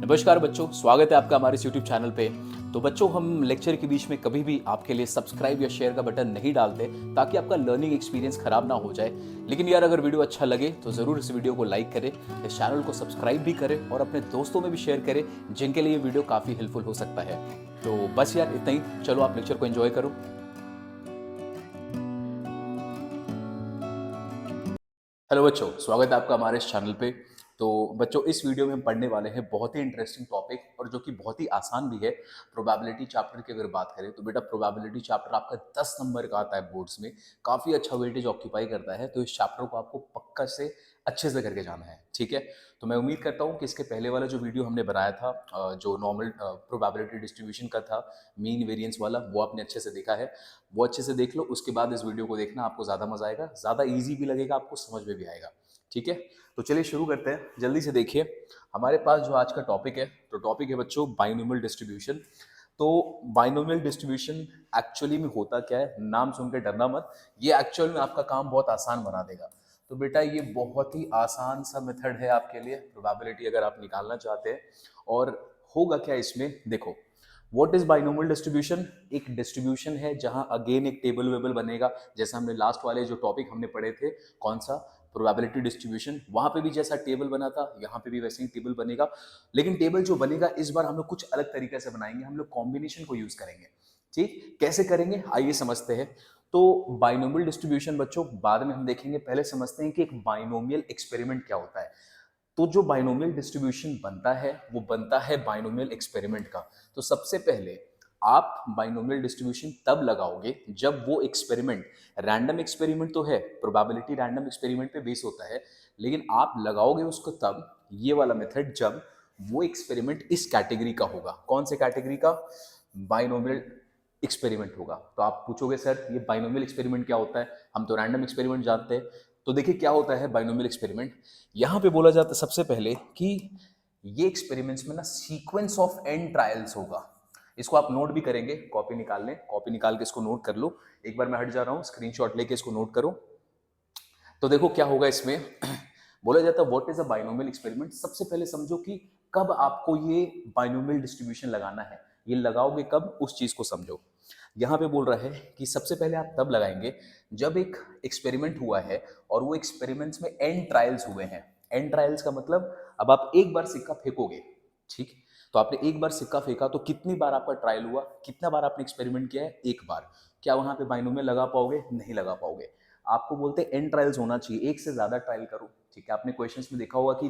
नमस्कार बच्चों, स्वागत है आपका हमारे इस YouTube चैनल पे। तो बच्चों, हम लेक्चर के बीच में कभी भी आपके लिए सब्सक्राइब या शेयर का बटन नहीं डालते ताकि आपका लर्निंग एक्सपीरियंस खराब ना हो जाए। लेकिन यार, अगर वीडियो अच्छा लगे तो ज़रूर इस वीडियो को लाइक करें, इस चैनल को सब्सक्राइब भी करें और अपने दोस्तों में भी शेयर करें जिनके लिए ये वीडियो काफ़ी हेल्पफुल हो सकता है। तो बस यार, इतना ही। चलो, आप लेक्चर को एंजॉय करो। हेलो बच्चों, स्वागत है आपका हमारे इस चैनल पे। तो बच्चों, इस वीडियो में हम पढ़ने वाले हैं बहुत ही इंटरेस्टिंग टॉपिक और जो कि बहुत ही आसान भी है। प्रोबेबिलिटी चैप्टर की अगर बात करें तो बेटा, प्रोबेबिलिटी चैप्टर आपका 10 नंबर का आता है बोर्ड्स में। काफ़ी अच्छा वेटेज ऑक्यूपाई करता है, तो इस चैप्टर को आपको पक्का से अच्छे से करके जाना है, ठीक है। तो मैं उम्मीद करता हूँ कि इसके पहले वाला जो वीडियो हमने बनाया था, जो नॉर्मल प्रोबेबिलिटी डिस्ट्रीब्यूशन का था, मीन वेरिएंस वाला, वो आपने अच्छे से देखा है। वो अच्छे से देख लो, उसके बाद इस वीडियो को देखना, आपको ज़्यादा मजा आएगा, ज़्यादा ईजी भी लगेगा, आपको समझ में भी आएगा, ठीक है। तो चलिए शुरू करते हैं, जल्दी से देखिए। हमारे पास जो आज का टॉपिक है, तो टॉपिक है बच्चों बाइनोमियल डिस्ट्रीब्यूशन। तो बाइनोमियल डिस्ट्रीब्यूशन एक्चुअली में होता क्या है, नाम सुन के डरना मत। ये एक्चुअल में आपका काम बहुत आसान बना देगा। तो बेटा, ये बहुत ही आसान सा मेथड है आपके लिए, प्रोबेबिलिटी अगर आप निकालना चाहते हैं। और होगा क्या इसमें, देखो। What is binomial distribution? एक डिस्ट्रीब्यूशन है जहां अगेन एक टेबल वेबल बनेगा, जैसा हमने लास्ट वाले जो टॉपिक हमने पढ़े थे, कौन सा, प्रोबेबिलिटी डिस्ट्रीब्यूशन, वहां पे भी जैसा टेबल बना था, यहाँ पे भी वैसे ही टेबल बनेगा। लेकिन टेबल जो बनेगा इस बार हम लोग कुछ अलग तरीके से बनाएंगे, हम लोग कॉम्बिनेशन को यूज करेंगे। ठीक, कैसे करेंगे आइए समझते हैं। तो बाइनोमियल डिस्ट्रीब्यूशन बच्चों बाद में हम देखेंगे, पहले समझते हैं कि एक बाइनोमियल एक्सपेरिमेंट क्या होता है। तो जो बाइनोमियल डिस्ट्रीब्यूशन बनता है वो बनता है बाइनोमियल एक्सपेरिमेंट का। तो सबसे पहले आप बाइनोमियल डिस्ट्रीब्यूशन तब लगाओगे जब वो एक्सपेरिमेंट, रैंडम एक्सपेरिमेंट तो है, प्रोबेबिलिटी रैंडम एक्सपेरिमेंट पे बेस होता है, लेकिन आप लगाओगे उसको तब, ये वाला मेथड, जब वो एक्सपेरिमेंट इस कैटेगरी का होगा। कौन से कैटेगरी का? बाइनोमियल एक्सपेरिमेंट होगा। तो आप पूछोगे सर ये बाइनोमियल एक्सपेरिमेंट क्या होता है, हम तो रैंडम एक्सपेरिमेंट जानते हैं। तो देखिए क्या होता है बाइनोमियल एक्सपेरिमेंट। यहाँ पे बोला जाता है सबसे पहले कि ये एक्सपेरिमेंट्स में ना सीक्वेंस ऑफ एन ट्रायल्स होगा। इसको आप नोट भी करेंगे, कॉपी निकाल लें, कॉपी निकाल के इसको नोट कर लो। एक बार मैं हट जा रहा हूँ, स्क्रीनशॉट लेके इसको नोट करो। तो देखो क्या होगा इसमें। बोला जाता है what is a binomial experiment. सबसे पहले समझो कि कब आपको ये बाइनोमियल डिस्ट्रीब्यूशन लगाना है, ये लगाओगे कब, उस चीज को समझो। यहाँ पे बोल रहा है कि सबसे पहले आप तब लगाएंगे जब एक एक्सपेरिमेंट हुआ है और वो एक्सपेरिमेंट्स में एन ट्रायल्स हुए हैं। एन ट्रायल्स का मतलब, अब आप एक बार सिक्का फेंकोगे, ठीक। तो आपने एक बार सिक्का फेंका तो कितनी बार आपका ट्रायल हुआ, कितना बार आपने एक्सपेरिमेंट किया है, एक बार। क्या वहां पे बाइनोमियल लगा पाओगे? नहीं लगा पाओगे। आपको बोलते हैं एन ट्रायल्स होना चाहिए, एक से ज्यादा ट्रायल करो, ठीक है। आपने क्वेश्चंस में देखा होगा कि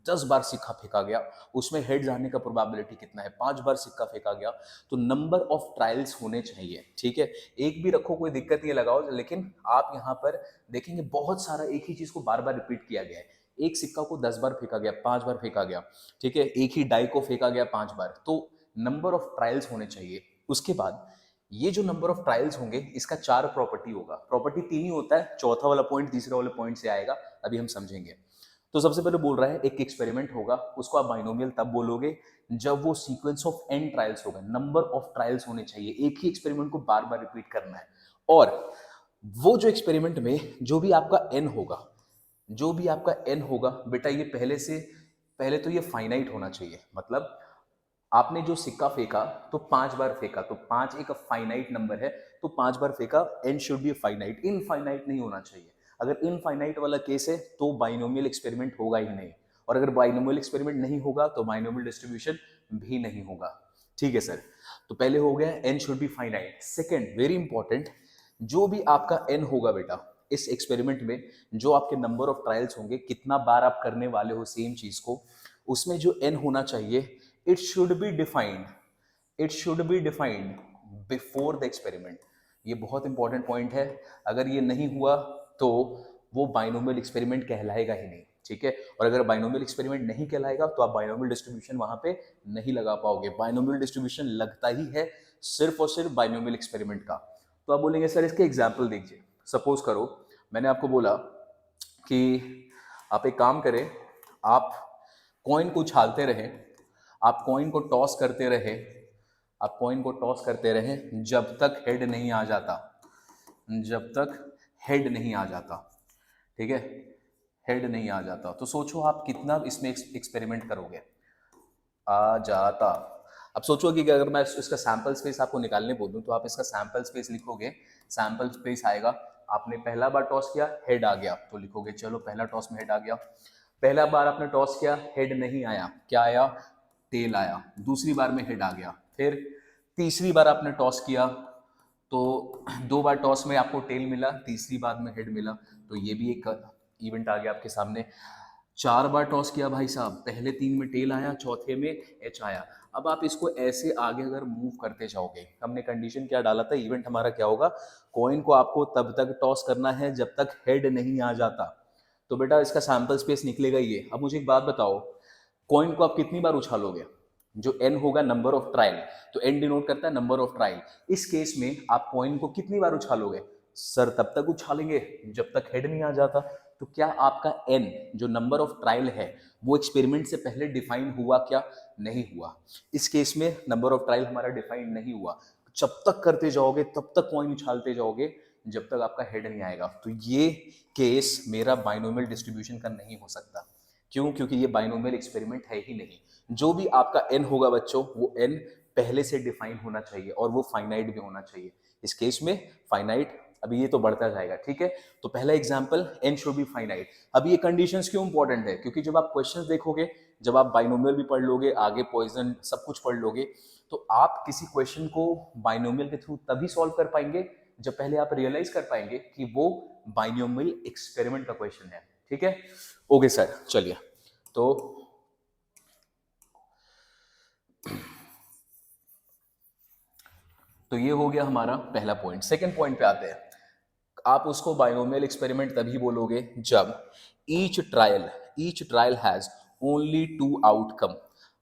10 बार सिक्का फेंका गया, उसमें हेड जाने का प्रोबेबिलिटी कितना है, 5 बार सिक्का फेंका गया, तो नंबर ऑफ ट्रायल्स होने चाहिए, ठीक है। एक भी रखो, कोई दिक्कत नहीं है, लगाओ। लेकिन आप यहाँ पर देखेंगे बहुत सारा एक ही चीज को बार बार रिपीट किया गया है। एक सिक्का को 10 बार फेंका गया, 5 बार फेंका गया, ठीक है। एक ही डाई को फेंका गया 5 बार, तो नंबर ऑफ ट्रायल्स होने चाहिए। उसके बाद ये जो नंबर ऑफ ट्रायल्स होंगे, इसका 4 प्रॉपर्टी होगा। प्रॉपर्टी 3 ही होता है, चौथा वाला पॉइंट तीसरे वाले पॉइंट से आएगा, अभी हम समझेंगे। तो सबसे पहले बोल रहा है एक एक्सपेरिमेंट होगा, उसको आप बाइनोमियल तब बोलोगे जब वो सीक्वेंस ऑफ एन ट्रायल्स होगा, नंबर ऑफ ट्रायल्स होने चाहिए, एक ही एक्सपेरिमेंट को बार बार रिपीट करना है। और वो जो एक्सपेरिमेंट में जो भी आपका एन होगा, जो भी आपका एन होगा बेटा, ये पहले तो ये फाइनाइट होना चाहिए। मतलब आपने जो सिक्का फेंका तो 5 बार फेंका, तो 5 एक फाइनाइट नंबर है, तो 5 बार फेंका, n should be finite, infinite नहीं होना चाहिए। अगर इनफाइनाइट वाला केस है तो बाइनोमियल एक्सपेरिमेंट होगा ही नहीं। और अगर बाइनोमियल एक्सपेरिमेंट नहीं होगा तो बाइनोमियल डिस्ट्रीब्यूशन भी नहीं होगा, ठीक है सर। तो पहले हो गया n should be finite. Second, very important, जो भी आपका एन होगा बेटा इस एक्सपेरिमेंट में, जो आपके नंबर ऑफ ट्रायल्स होंगे, कितना बार आप करने वाले हो सेम चीज को, उसमें जो एन होना चाहिए, it should be defined, it should be defined before the experiment. ये बहुत इंपॉर्टेंट पॉइंट है। अगर ये नहीं हुआ तो वो बाइनोमियल एक्सपेरिमेंट कहलाएगा ही नहीं, ठीक है। और अगर बाइनोमियल एक्सपेरिमेंट नहीं कहलाएगा तो आप बाइनोमियल डिस्ट्रीब्यूशन वहां पे नहीं लगा पाओगे। बाइनोमियल डिस्ट्रीब्यूशन लगता ही है सिर्फ और सिर्फ बाइनोमियल एक्सपेरिमेंट का। तो आप बोलेंगे सर इसके एग्जाम्पल दीजिए। सपोज करो मैंने आपको बोला कि आप एक काम करें, आप कॉइन को उछालते रहे, आप कॉइन को टॉस करते रहे, आप कॉइन को टॉस करते रहे जब तक हेड नहीं आ जाता, जब तक हेड नहीं आ जाता, ठीक है। हेड नहीं आ जाता तो सोचो आप कितना इसमें एक्सपेरिमेंट करोगे। आ जाता। अब सोचो कि अगर मैं इसका सैंपल स्पेस आपको निकालने बोलूँ तो आप इसका सैंपल स्पेस लिखोगे, सैंपल स्पेस आएगा, आपने पहला बार टॉस किया हेड आ गया तो लिखोगे चलो पहला टॉस में हेड आ गया। पहला बार आपने टॉस किया हेड नहीं आया, क्या आया, टेल आया। दूसरी बार में हेड आ गया। फिर तीसरी बार आपने टॉस किया तो 2 बार टॉस में आपको टेल मिला, तीसरी बार में हेड मिला, तो ये भी एक इवेंट आ गया आपके सामने। 4 बार टॉस किया भाई साहब, पहले 3 में टेल आया, चौथे में एच आया। अब आप इसको ऐसे आगे अगर मूव करते जाओगे, हमने कंडीशन क्या डाला था, इवेंट हमारा क्या होगा, कॉइन को आपको तब तक टॉस करना है जब तक हेड नहीं आ जाता। तो बेटा इसका सैंपल स्पेस निकलेगा ये। अब मुझे एक बात बताओ, कॉइन को आप कितनी बार उछालोगे, जो एन होगा नंबर ऑफ ट्रायल, तो एन डिनोट करता है नंबर ऑफ ट्रायल। इस केस में आप कॉइन को कितनी बार उछालोगे, सर तब तक उछालेंगे जब तक हेड नहीं आ जाता। तो क्या आपका एन जो नंबर ऑफ ट्रायल है वो एक्सपेरिमेंट से पहले डिफाइन हुआ, क्या नहीं हुआ। इस केस में नंबर ऑफ ट्रायल हमारा डिफाइन नहीं हुआ, जब तक करते जाओगे तब तक कॉइन उछालते जाओगे जब तक आपका हेड नहीं आएगा। तो ये केस मेरा बाइनोमियल डिस्ट्रीब्यूशन का नहीं हो सकता। क्यों, क्योंकि ये बाइनोमियल एक्सपेरिमेंट है ही नहीं। जो भी आपका एन होगा बच्चों, वो एन पहले से डिफाइन होना चाहिए और वो फाइनाइट भी होना चाहिए। इस केस में फाइनाइट, अभी ये तो बढ़ता जाएगा, ठीक है। तो पहला example, n should be finite. अब ये कंडीशंस क्यों इंपॉर्टेंट है, क्योंकि जब आप क्वेश्चंस देखोगे, जब आप बाइनोमियल भी पढ़ लोगे, आगे पॉइजन सब कुछ पढ़ लोगे, तो आप किसी क्वेश्चन को बाइनोमियल के थ्रू तभी सॉल्व कर पाएंगे जब पहले आप रियलाइज कर पाएंगे कि वो बाइनोमियल एक्सपेरिमेंट का क्वेश्चन है, ठीक है। ओके सर, चलिए। तो ये हो गया हमारा पहला पॉइंट। सेकंड पॉइंट पे आते हैं। आप उसको बाइनोमियल एक्सपेरिमेंट तभी बोलोगे जब each trial has only 2 outcome.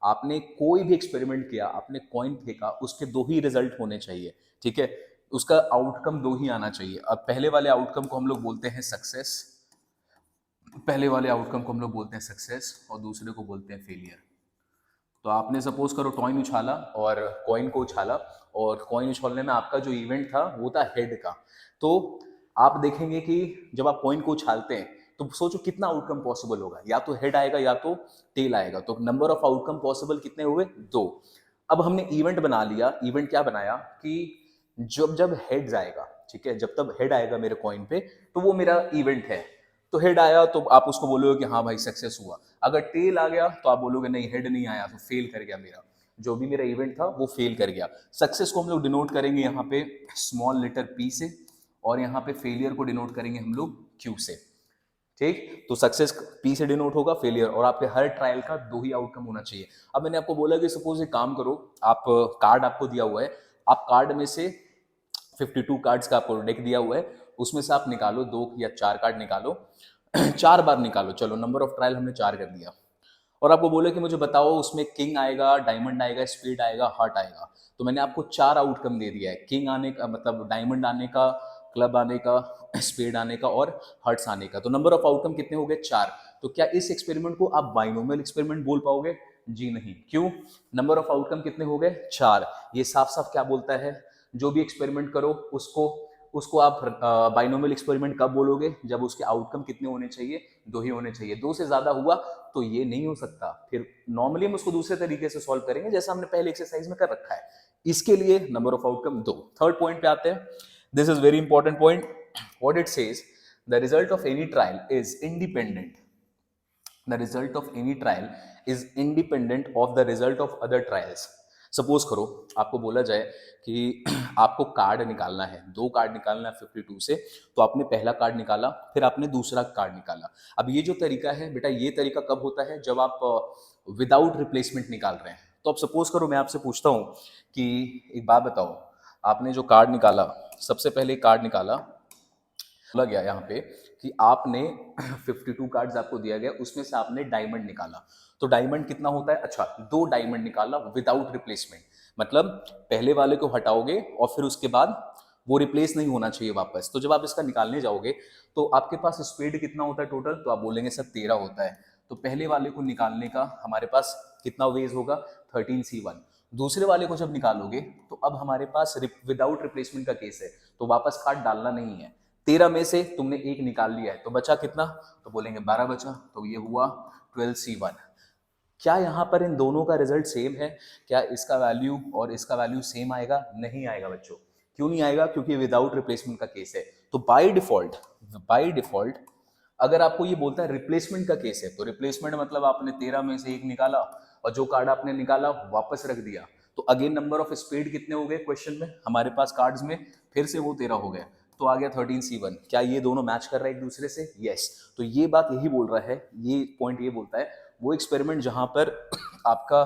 आपने कोई भी एक्सपेरिमेंट किया, आपने कॉइन फेंका, उसके 2 ही रिजल्ट होने चाहिए, ठीक है। उसका आउटकम 2 ही आना चाहिए। अब पहले वाले आउटकम को हम लोग बोलते हैं सक्सेस, पहले वाले आउटकम को हम लोग बोलते हैं सक्सेस और दूसरे को बोलते हैं फेलियर। तो आपने सपोज करो कॉइन उछाला और कॉइन को उछाला, और कॉइन उछालने में आपका जो इवेंट था वो था हेड का। तो आप देखेंगे कि जब आप कॉइन को उछालते हैं तो सोचो कितना आउटकम पॉसिबल होगा, या तो हेड आएगा या तो टेल आएगा। तो नंबर ऑफ आउटकम पॉसिबल कितने हुए, 2। अब हमने इवेंट बना लिया। इवेंट क्या बनाया कि जब जब हेड जाएगा, ठीक है, जब तब हेड आएगा मेरे कॉइन पे तो वो मेरा इवेंट है। तो हेड आया तो आप उसको बोलोगे कि हाँ भाई सक्सेस हुआ। अगर टेल आ गया तो आप बोलोगे नहीं हेड नहीं आया, तो फेल कर गया, मेरा जो भी मेरा इवेंट था वो फेल कर गया। सक्सेस को हम लोग डिनोट करेंगे यहाँ पे स्मॉल लेटर पी से, और यहाँ पे फेलियर को डिनोट करेंगे हम लोग क्यू से, ठीक। तो सक्सेस पी से डिनोट होगा, फेलियर, और आपके हर ट्रायल का 2 ही आउटकम होना चाहिए। अब मैंने आपको बोला कि सपोज एक काम करो, आप कार्ड आपको दिया हुआ है, आप कार्ड में से 52 कार्ड्स का आपको डेक दिया हुआ है, उसमें से आप निकालो 2 या 4 कार्ड निकालो 4 बार निकालो, चलो नंबर ऑफ ट्रायल हमने 4 कर दिया। और आपको बोले कि मुझे बताओ उसमें किंग आएगा, डायमंड आएगा, स्पीड आएगा, हार्ट आएगा। तो मैंने आपको 4 आउटकम दे दिया है, किंग आने का मतलब डायमंड आने का, क्लब आने का, स्पीड आने का और हर्ट्स आने का। तो नंबर ऑफ आउटकम कितने हो गए, 4। तो क्या इस एक्सपेरिमेंट को आप बाइनोमियल एक्सपेरिमेंट बोल पाओगे, जी नहीं। क्यों, नंबर ऑफ आउटकम कितने हो गए, 4। ये साफ साफ क्या बोलता है, जो भी एक्सपेरिमेंट करो उसको उसको आप बाइनोमियल एक्सपेरिमेंट कब बोलोगे, जब उसके आउटकम कितने होने चाहिए, 2 ही होने चाहिए। 2 से ज्यादा हुआ तो ये नहीं हो सकता। फिर नॉर्मली हम उसको दूसरे तरीके से सॉल्व करेंगे जैसा हमने पहले एक्सरसाइज में कर रखा है। इसके लिए number of outcome 2। Third point पे आते हैं। This is very important point. What it says, the result of any trial is independent, the result of any trial is independent of the result of other trials। Suppose करो आपको बोला जाए कि आपको card निकालना है, 2 कार्ड निकालना है 52 से, तो आपने पहला कार्ड निकाला, फिर आपने दूसरा कार्ड निकाला। अब ये जो तरीका है बेटा, ये तरीका कब होता है, जब आप विदाउट रिप्लेसमेंट निकाल रहे हैं। तो अब सपोज करो मैं आपसे पूछता हूँ कि एक बात बताओ, आपने जो कार्ड निकाला, सबसे पहले कार्ड निकाला, बोला गया यहाँ पे कि आपने 52 कार्ड्स आपको दिया गया, उसमें से आपने डायमंड निकाला। तो डायमंड कितना होता है, अच्छा 2 डायमंड निकाला विदाउट रिप्लेसमेंट, मतलब पहले वाले को हटाओगे और फिर उसके बाद वो रिप्लेस नहीं होना चाहिए वापस। तो जब आप इसका निकालने जाओगे तो आपके पास स्पीड कितना होता है टोटल, तो आप बोलेंगे सर 13 होता है। तो पहले वाले को निकालने का हमारे पास कितना वेज होगा, 13c1। दूसरे वाले को जब निकालोगे तो अब हमारे पास विदाउट रिप्लेसमेंट का केस है, तो वापस कार्ड डालना नहीं है। 13 में से तुमने 1 निकाल लिया है, तो बचा कितना, तो बोलेंगे 12 बचा, तो ये हुआ 12c1। क्या यहाँ पर इन दोनों का रिजल्ट सेम है? क्या इसका वैल्यू और इसका वैल्यू सेम आएगा? नहीं आएगा बच्चों। क्यों नहीं आएगा? क्योंकि विदाउट रिप्लेसमेंट का केस है। तो बाय डिफॉल्ट अगर आपको ये बोलता है रिप्लेसमेंट का केस है, तो रिप्लेसमेंट मतलब आपने 13 में से एक निकाला और जो कार्ड आपने निकाला वापस रख दिया, तो अगेन नंबर ऑफ स्पेड कितने हो गए क्वेश्चन में हमारे पास कार्ड्स में, फिर से वो 13 हो गए, तो आ गया 13C1। क्या ये दोनों मैच कर रहे हैं एक दूसरे से? यस। तो ये बात यही बोल रहा है, ये पॉइंट ये बोलता है वो एक्सपेरिमेंट जहां पर आपका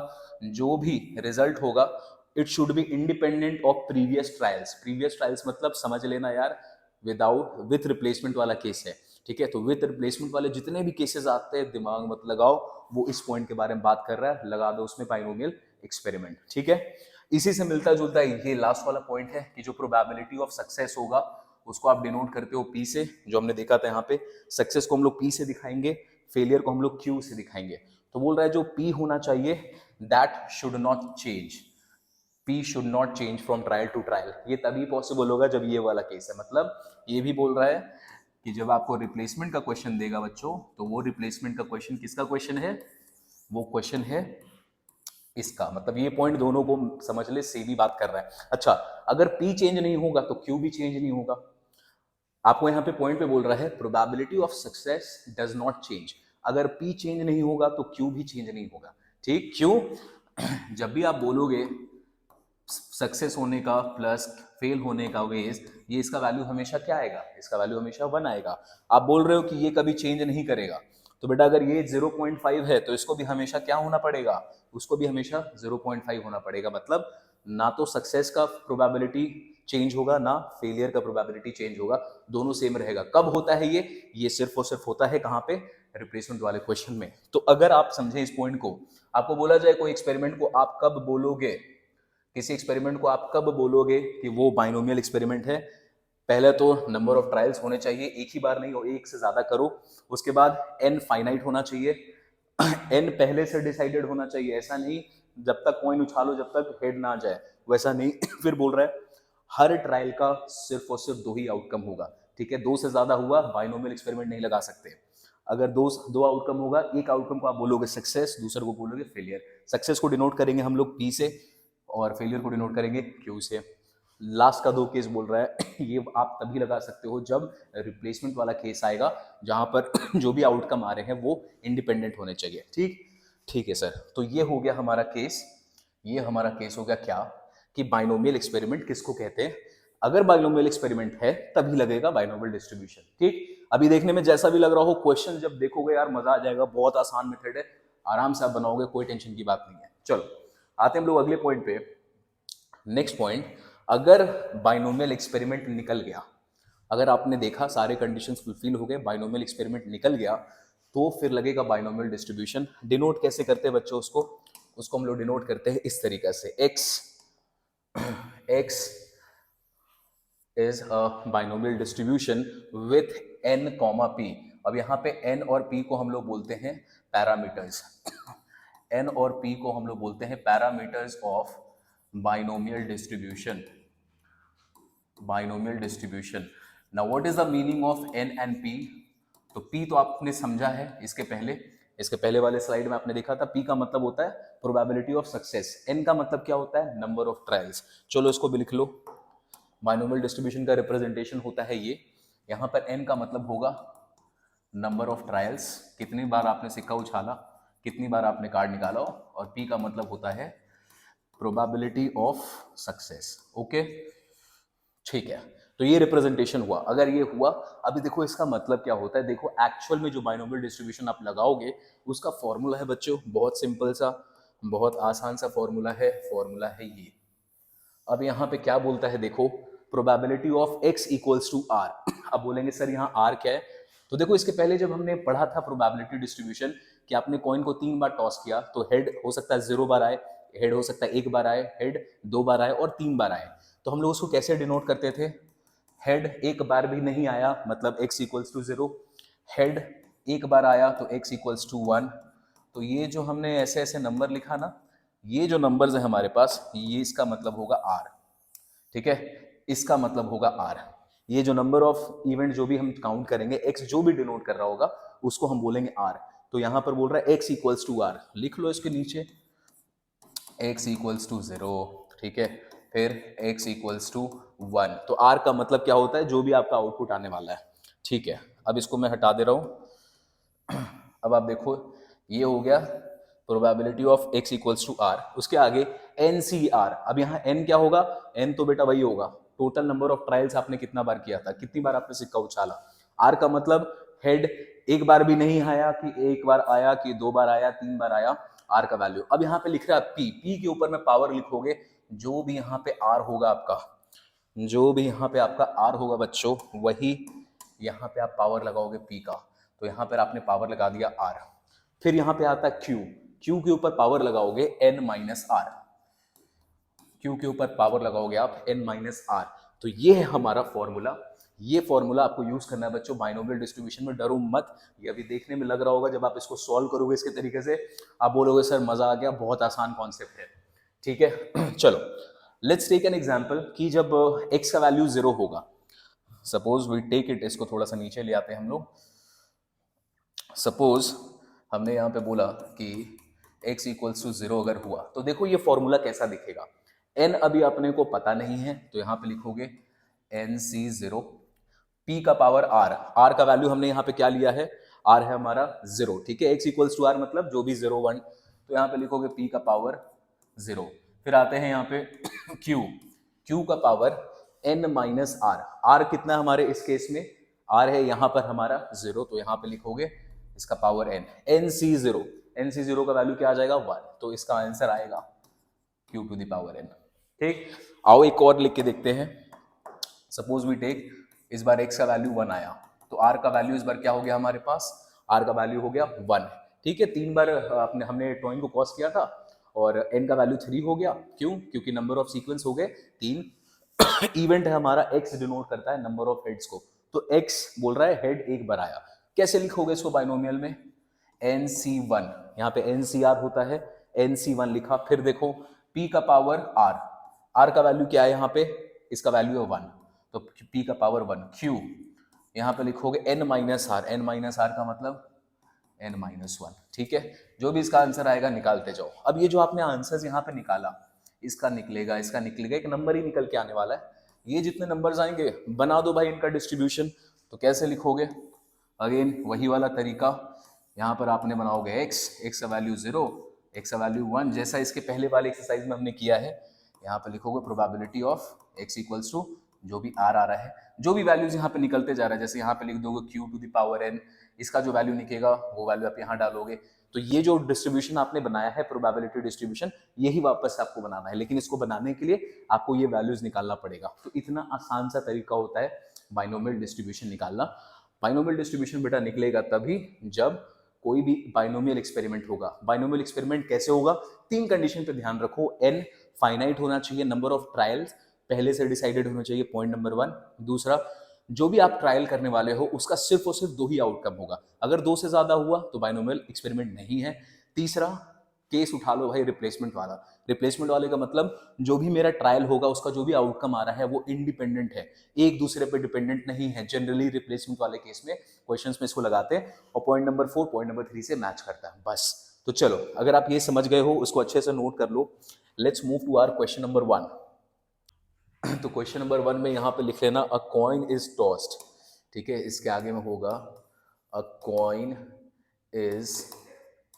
जो भी रिजल्ट होगा it should be independent of previous trials. Previous trials मतलब समझ लेना यार, विथ रिप्लेसमेंट वाला केस है, ठीक है। तो विथ रिप्लेसमेंट वाले जितने भी केसेस आते हैं दिमाग मत लगाओ, वो इस पॉइंट के बारे में बात कर रहा है, लगा दो उसमें बाइनोमियल एक्सपेरिमेंट, ठीक है। इसी से मिलता जुलता ये लास्ट वाला पॉइंट है कि जो प्रोबेबिलिटी ऑफ सक्सेस होगा उसको आप डिनोट करते हो पी से, जो हमने देखा था यहाँ पे। सक्सेस को हम लोग पी से दिखाएंगे, फेलियर को हम लोग क्यू से दिखाएंगे। तो बोल रहा है जो पी होना चाहिए that should not change, p should not change from trial to trial. ये तभी पॉसिबल होगा जब ये वाला केस है। मतलब ये भी बोल रहा है कि जब आपको रिप्लेसमेंट का क्वेश्चन देगा बच्चों, तो वो रिप्लेसमेंट का क्वेश्चन किसका क्वेश्चन है? वो क्वेश्चन है इसका। मतलब ये पॉइंट दोनों को समझ ले, सेम ही बात कर रहा है। अच्छा, अगर पी चेंज नहीं होगा तो क्यू भी चेंज नहीं होगा। आपको यहाँ पे पॉइंट पे बोल रहा है probability of success does not change. अगर पी चेंज नहीं होगा तो क्यू भी चेंज नहीं होगा, ठीक। क्यों? जब भी आप बोलोगे सक्सेस होने का प्लस फेल होने का वेज, ये इसका वैल्यू हमेशा क्या आएगा? इसका वैल्यू हमेशा 1 आएगा। आप बोल रहे हो कि ये कभी चेंज नहीं करेगा, तो बेटा अगर ये 0.5 है तो इसको भी हमेशा क्या होना पड़ेगा? उसको भी हमेशा 0.5 होना पड़ेगा। मतलब ना तो सक्सेस का प्रोबेबिलिटी चेंज होगा ना फेलियर का प्रोबेबिलिटी चेंज होगा, दोनों सेम रहेगा। कब होता है ये सिर्फ और सिर्फ होता है कहाँ पे? रिप्लेसमेंट वाले क्वेश्चन में। तो अगर आप समझे इस पॉइंट को, आपको बोला जाए कोई एक्सपेरिमेंट को आप कब बोलोगे, किसी एक्सपेरिमेंट को आप कब बोलोगे कि वो बाइनोमियल एक्सपेरिमेंट है? पहले तो नंबर ऑफ ट्रायल्स होने चाहिए, एक ही बार नहीं हो, एक से ज्यादा करो। उसके बाद एन फाइनाइट होना चाहिए, एन पहले से डिसाइडेड होना चाहिए। ऐसा नहीं जब तक कॉइन उछालो जब तक हेड ना आ जाए, वैसा नहीं। फिर बोल रहा है हर ट्रायल का सिर्फ और सिर्फ 2 ही आउटकम होगा, ठीक है। 2 से ज्यादा हुआ बाइनोमियल एक्सपेरिमेंट नहीं लगा सकते। अगर दो आउटकम होगा, एक आउटकम को आप बोलोगे सक्सेस, दूसरे को बोलोगे फेलियर। सक्सेस को डिनोट करेंगे हम लोग पी से और फेलियर को डिनोट करेंगे क्यू से। लास्ट का 2 केस बोल रहा है ये आप तभी लगा सकते हो जब रिप्लेसमेंट वाला केस आएगा, जहां पर जो भी आउटकम आ रहे हैं वो इंडिपेंडेंट होने चाहिए, ठीक। ठीक है सर, तो ये हो गया हमारा केस। ये हमारा केस हो गया क्या कि बाइनोमियल एक्सपेरिमेंट किसको कहते हैं। अगर बाइनोमियल एक्सपेरिमेंट है तभी लगेगा बाइनोमियल डिस्ट्रीब्यूशन, ठीक। अभी देखने में जैसा भी लग रहा हो, क्वेश्चन जब देखोगे यार मजा आ जाएगा, बहुत आसान मेथड है, आराम से आप बनाओगे, कोई टेंशन की बात नहीं है। चलो आते हैं हम लोग अगले पॉइंट पे। नेक्स्ट पॉइंट, अगर बाइनोमियल एक्सपेरिमेंट निकल गया, अगर आपने देखा सारे कंडीशंस फुलफिल हो गए, बाइनोमियल एक्सपेरिमेंट निकल गया, तो फिर लगेगा बाइनोमियल डिस्ट्रीब्यूशन। डिनोट कैसे करते हैं बच्चों उसको हम लोग डिनोट करते हैं इस तरीके से, x is a binomial distribution with n, p। अब यहाँ पे n और p को हम लोग बोलते हैं पैरामीटर्स। n और p को हम लोग बोलते हैं parameters of binomial distribution. Binomial distribution. Now what is the meaning of n and p? तो p तो आपने समझा है इसके पहले वाले स्लाइड में आपने देखा था। p का मतलब होता है प्रोबेबिलिटी ऑफ सक्सेस, n का मतलब क्या होता है? Number of trials. चलो इसको भी लिख लो। बाइनोमियल डिस्ट्रीब्यूशन का रिप्रेजेंटेशन होता है ये। यहाँ पर n का मतलब होगा नंबर ऑफ ट्रायल्स, कितनी बार आपने सिक्का उछाला, कितनी बार आपने कार्ड निकाला, और p का मतलब होता है प्रोबेबिलिटी ऑफ सक्सेस। ओके, ठीक है। तो ये रिप्रेजेंटेशन हुआ। अगर ये हुआ, अभी देखो इसका मतलब क्या होता है। देखो एक्चुअल में जो बाइनोमियल डिस्ट्रीब्यूशन आप लगाओगे उसका फॉर्मूला है बच्चों, बहुत सिंपल सा, बहुत आसान सा फॉर्मूला है ये। अब यहाँ पे क्या बोलता है देखो, probability of x equals to r। अब बोलेंगे सर यहाँ r क्या है? तो देखो इसके पहले जब हमने पढ़ा था प्रोबेबिलिटी डिस्ट्रीब्यूशन कि आपने कॉइन को 3 बार टॉस किया, तो हेड हो सकता है 0 बार आए, हेड हो सकता है 1 बार आए, हेड 2 बार आए और 3 बार आए। तो हम लोग उसको कैसे डिनोट करते थे? हेड 1 बार भी नहीं आया मतलब x इक्वल्स टू 0, हेड 1 बार आया तो x इक्वल्स टू 1। तो ये जो हमने ऐसे ऐसे नंबर लिखा ना, ये जो नंबर्स है हमारे पास, ये इसका मतलब होगा r, ठीक है। इसका मतलब होगा r। ये जो नंबर ऑफ इवेंट जो भी हम काउंट करेंगे, x जो भी डिनोट कर रहा होगा उसको हम बोलेंगे r। तो यहाँ पर बोल रहा है x इक्वल्स टू आर, लिख लो इसके नीचे x इक्वल्स टू 0, ठीक है, फिर x इक्वल्स टू 1। तो r का मतलब क्या होता है, जो भी आपका आउटपुट आने वाला है, ठीक है। अब इसको मैं हटा दे रहा हूँ। अब आप देखो ये हो गया probability of x equals to r, उसके आगे NCR। अब यहाँ n क्या होगा, n तो बेटा वही होगा टोटल नंबर ऑफ ट्रायल्स आपने कितना बार किया था, कितनी बार आपने सिक्का उछाला। r का मतलब हेड एक बार भी नहीं आया कि एक बार आया कि 2 बार आया 3 बार आया, r का वैल्यू। अब यहाँ पे लिख रहा है p के ऊपर में पावर लिखोगे, जो भी यहाँ पे r होगा आपका, जो भी यहाँ पे आपका r होगा बच्चों, वही यहाँ पे आप पावर लगाओगे p का। तो यहाँ पर आपने पावर लगा दिया r। फिर यहाँ पे आता है q के ऊपर पावर लगाओगे n माइनस आर, q के ऊपर पावर लगाओगे आप n माइनस आर। तो ये है हमारा फॉर्मूला। ये फॉर्मूला आपको यूज करना है बच्चों बाइनोमियल डिस्ट्रीब्यूशन में। डरो मत, ये अभी देखने में लग रहा होगा, जब आप इसको सॉल्व करोगे इसके तरीके से आप बोलोगे सर मजा आ गया, बहुत आसान कॉन्सेप्ट है, ठीक है। चलो लेट्स टेक एन एग्जांपल कि जब x का वैल्यू 0 होगा, सपोज वी टेक इट, इसको थोड़ा सा नीचे ले आते हैं हम लोग। सपोज हमने यहाँ पे बोला कि x इक्वल्स टू 0 अगर हुआ, तो देखो ये फॉर्मूला कैसा दिखेगा। n अभी अपने को पता नहीं है, तो यहाँ पे लिखोगे NC0, p का पावर r, r का वैल्यू हमने यहाँ पे क्या लिया है, r है हमारा 0, ठीक है। x इक्वल्स टू r मतलब जो भी 0 1, तो यहाँ पे लिखोगे p का पावर 0। फिर आते हैं यहाँ पे q का power n minus r, r कितना हमारे इस केस में, r है यहाँ पर हमारा 0, तो यहाँ पे लिखोगे इसका पावर n, NC0 का वैल्यू क्या आ जाएगा 1, तो इसका आंसर आएगा q to the power n, ठीक। आओ एक और लिख के देखते हैं। सपोज वी टेक, इस बार x का वैल्यू 1 आया, तो r का वैल्यू इस बार क्या हो गया हमारे पास, r का वैल्यू हो गया 1, ठीक है। 3 बार हमने टॉइन को क्रॉस किया था और n का वैल्यू 3 हो गया, क्यों, क्योंकि नंबर ऑफ सीक्वेंस हो गए 3। इवेंट है हमारा, x डिनोट करता है नंबर ऑफ हेड्स को, तो x बोल रहा है हेड एक बार आया। कैसे लिखोगे इसको बाइनोमियल में, NC1, यहाँ पे NCR होता है, NC1 लिखा। फिर देखो p का पावर r, r का वैल्यू क्या है यहाँ पे, इसका वैल्यू है 1, तो p का पावर 1, q यहाँ पे लिखोगे n minus r, n minus r का मतलब n माइनस 1, ठीक है। जो भी इसका आंसर आएगा निकालते जाओ। अब ये जो आपने आंसर यहाँ पे निकाला, इसका निकलेगा, इसका निकलेगा, एक नंबर ही निकल के आने वाला है। ये जितने नंबर्स आएंगे बना दो भाई इनका डिस्ट्रीब्यूशन। तो कैसे लिखोगे, अगेन वही वाला तरीका, यहाँ पर आपने बनाओगे x का वैल्यू 0, x का वैल्यू 1, जैसा इसके पहले वाले एक्सरसाइज में हमने किया है। यहाँ पर लिखोगे probability of x equals to जो भी r आ रहा है, जो भी वैल्यूज यहाँ पे निकलते जा रहा है, जैसे यहाँ पे लिख दोगे q to the power n, इसका जो वैल्यू निकलेगा वो वैल्यू आप यहाँ डालोगे। तो ये जो डिस्ट्रीब्यूशन आपने बनाया है प्रोबेबिलिटी डिस्ट्रीब्यूशन, यही वापस आपको बनाना है, लेकिन इसको बनाने के लिए आपको ये वैल्यूज निकालना पड़ेगा। तो इतना आसान सा तरीका होता है बाइनोमियल डिस्ट्रीब्यूशन निकालना। बाइनोमियल डिस्ट्रीब्यूशन बेटा निकलेगा तभी जब कोई भी बाइनोमियल एक्सपेरिमेंट होगा। बाइनोमियल एक्सपेरिमेंट कैसे होगा, 3 कंडीशन पे ध्यान रखो, n फाइनाइट होना चाहिए, नंबर ऑफ ट्रायल्स पहले से डिसाइडेड होना चाहिए, पॉइंट नंबर 1। दूसरा, जो भी आप ट्रायल करने वाले हो उसका सिर्फ और सिर्फ 2 ही आउटकम होगा, अगर 2 से ज्यादा हुआ तो बाइनोमियल एक्सपेरिमेंट नहीं है। तीसरा केस उठा लो भाई रिप्लेसमेंट वाला, रिप्लेसमेंट वाले का मतलब जो भी मेरा ट्रायल होगा उसका जो भी आउटकम आ रहा है वो इंडिपेंडेंट है, एक दूसरे पे डिपेंडेंट नहीं है। जनरली रिप्लेसमेंट वाले केस में क्वेश्चंस में इसको लगाते हैं और पॉइंट नंबर 4 पॉइंट नंबर 3 से मैच करता है, बस। तो चलो अगर आप ये समझ गए हो उसको अच्छे से नोट कर लो। Let's move to our question number 1। तो क्वेश्चन नंबर 1 में यहाँ पे लिख लेना अ कॉइन इज टॉस्ड, ठीक है। इसके आगे में होगा अ कॉइन इज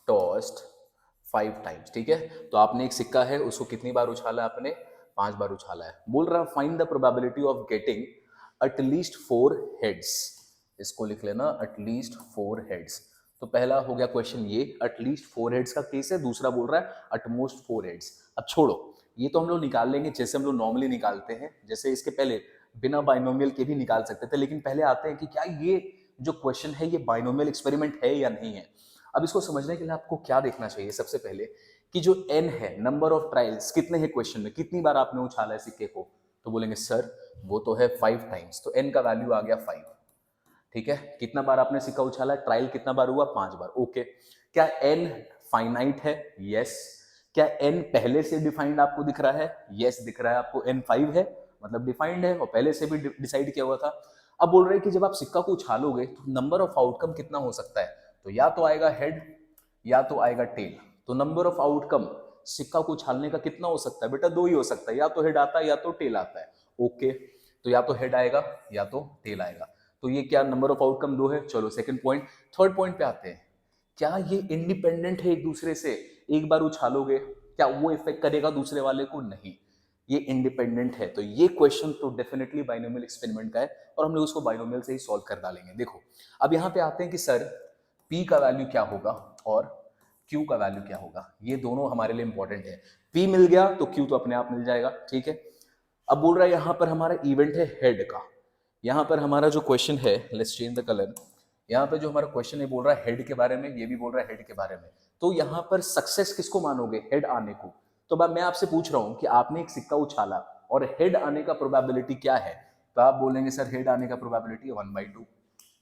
टॉस्ड 5 टाइम्स, ठीक है। तो आपने एक सिक्का है, उसको कितनी बार उछाला है आपने, 5 बार उछाला है। बोल रहा find the probability of getting at least 4 heads, इसको लिख लेना एटलीस्ट 4 हेड्स। तो पहला हो गया क्वेश्चन ये, एटलीस्ट 4 हेड्स का केस है। दूसरा बोल रहा है एटमोस्ट 4 हेड्स। अब छोड़ो, ये तो हम लोग निकाल लेंगे जैसे हम लोग नॉर्मली निकालते हैं, जैसे इसके पहले बिना बाइनोमियल के भी निकाल सकते थे, लेकिन पहले आते हैं कि क्या ये जो क्वेश्चन है ये बाइनोमियल एक्सपेरिमेंट है या नहीं है। अब इसको समझने के लिए आपको क्या देखना चाहिए, सबसे पहले कि जो n है, नंबर ऑफ ट्रायल्स कितने हैं क्वेश्चन में, कितनी बार आपने उछाला है सिक्के को, तो बोलेंगे सर वो तो है 5 टाइम्स, तो n का वैल्यू आ गया 5, ठीक है। कितना बार आपने सिक्का उछाला, ट्रायल कितना बार हुआ, 5 बार, ओके। क्या n फाइनाइट है, यस। क्या n पहले से डिफाइंड आपको दिख रहा है, यस दिख रहा है आपको, n 5 है मतलब डिफाइंड है और पहले से भी डिसाइड किया हुआ था। अब बोल रहे हैं कि जब आप सिक्का को उछालोगे तो नंबर ऑफ आउटकम कितना हो सकता है, तो या तो आएगा हेड या तो आएगा टेल। तो नंबर ऑफ आउटकम सिक्का को उछालने का कितना हो सकता है बेटा? दो ही हो सकता है, या तो हेड आता है या तो टेल आता है। ओके, तो या तो हेड आएगा या तो टेल आएगा। तो ये क्या नंबर ऑफ आउटकम दो है। चलो सेकंड पॉइंट, थर्ड पॉइंट पे आते हैं। क्या ये इंडिपेंडेंट है एक दूसरे से? एक बार उछालोगे क्या वो इफेक्ट करेगा दूसरे वाले को? नहीं, ये इंडिपेंडेंट है। तो ये क्वेश्चन तो डेफिनेटली बाइनोमियल एक्सपेरिमेंट का है और हम लोग उसको बाइनोमियल से ही सॉल्व कर डालेंगे। देखो अब यहाँ पे आते हैं कि सर P का वैल्यू क्या होगा और Q का वैल्यू क्या होगा। ये दोनों हमारे लिए इंपॉर्टेंट है। P मिल गया तो Q तो अपने आप मिल जाएगा, ठीक है। अब बोल रहा है यहाँ पर हमारा इवेंट है हेड का। यहाँ पर हमारा जो क्वेश्चन है, लेट्स चेंज द कलर। यहाँ पे जो हमारा क्वेश्चन है बोल रहा है हेड के बारे में, ये भी बोल रहा है हेड के बारे में। तो यहाँ पर सक्सेस किसको मानोगे? हेड आने को। तो मैं आपसे पूछ रहा हूँ कि आपने एक सिक्का उछाला और हेड आने का प्रोबेबिलिटी क्या है? तो आप बोलेंगे सर हेड आने का प्रोबेबिलिटी 1/2।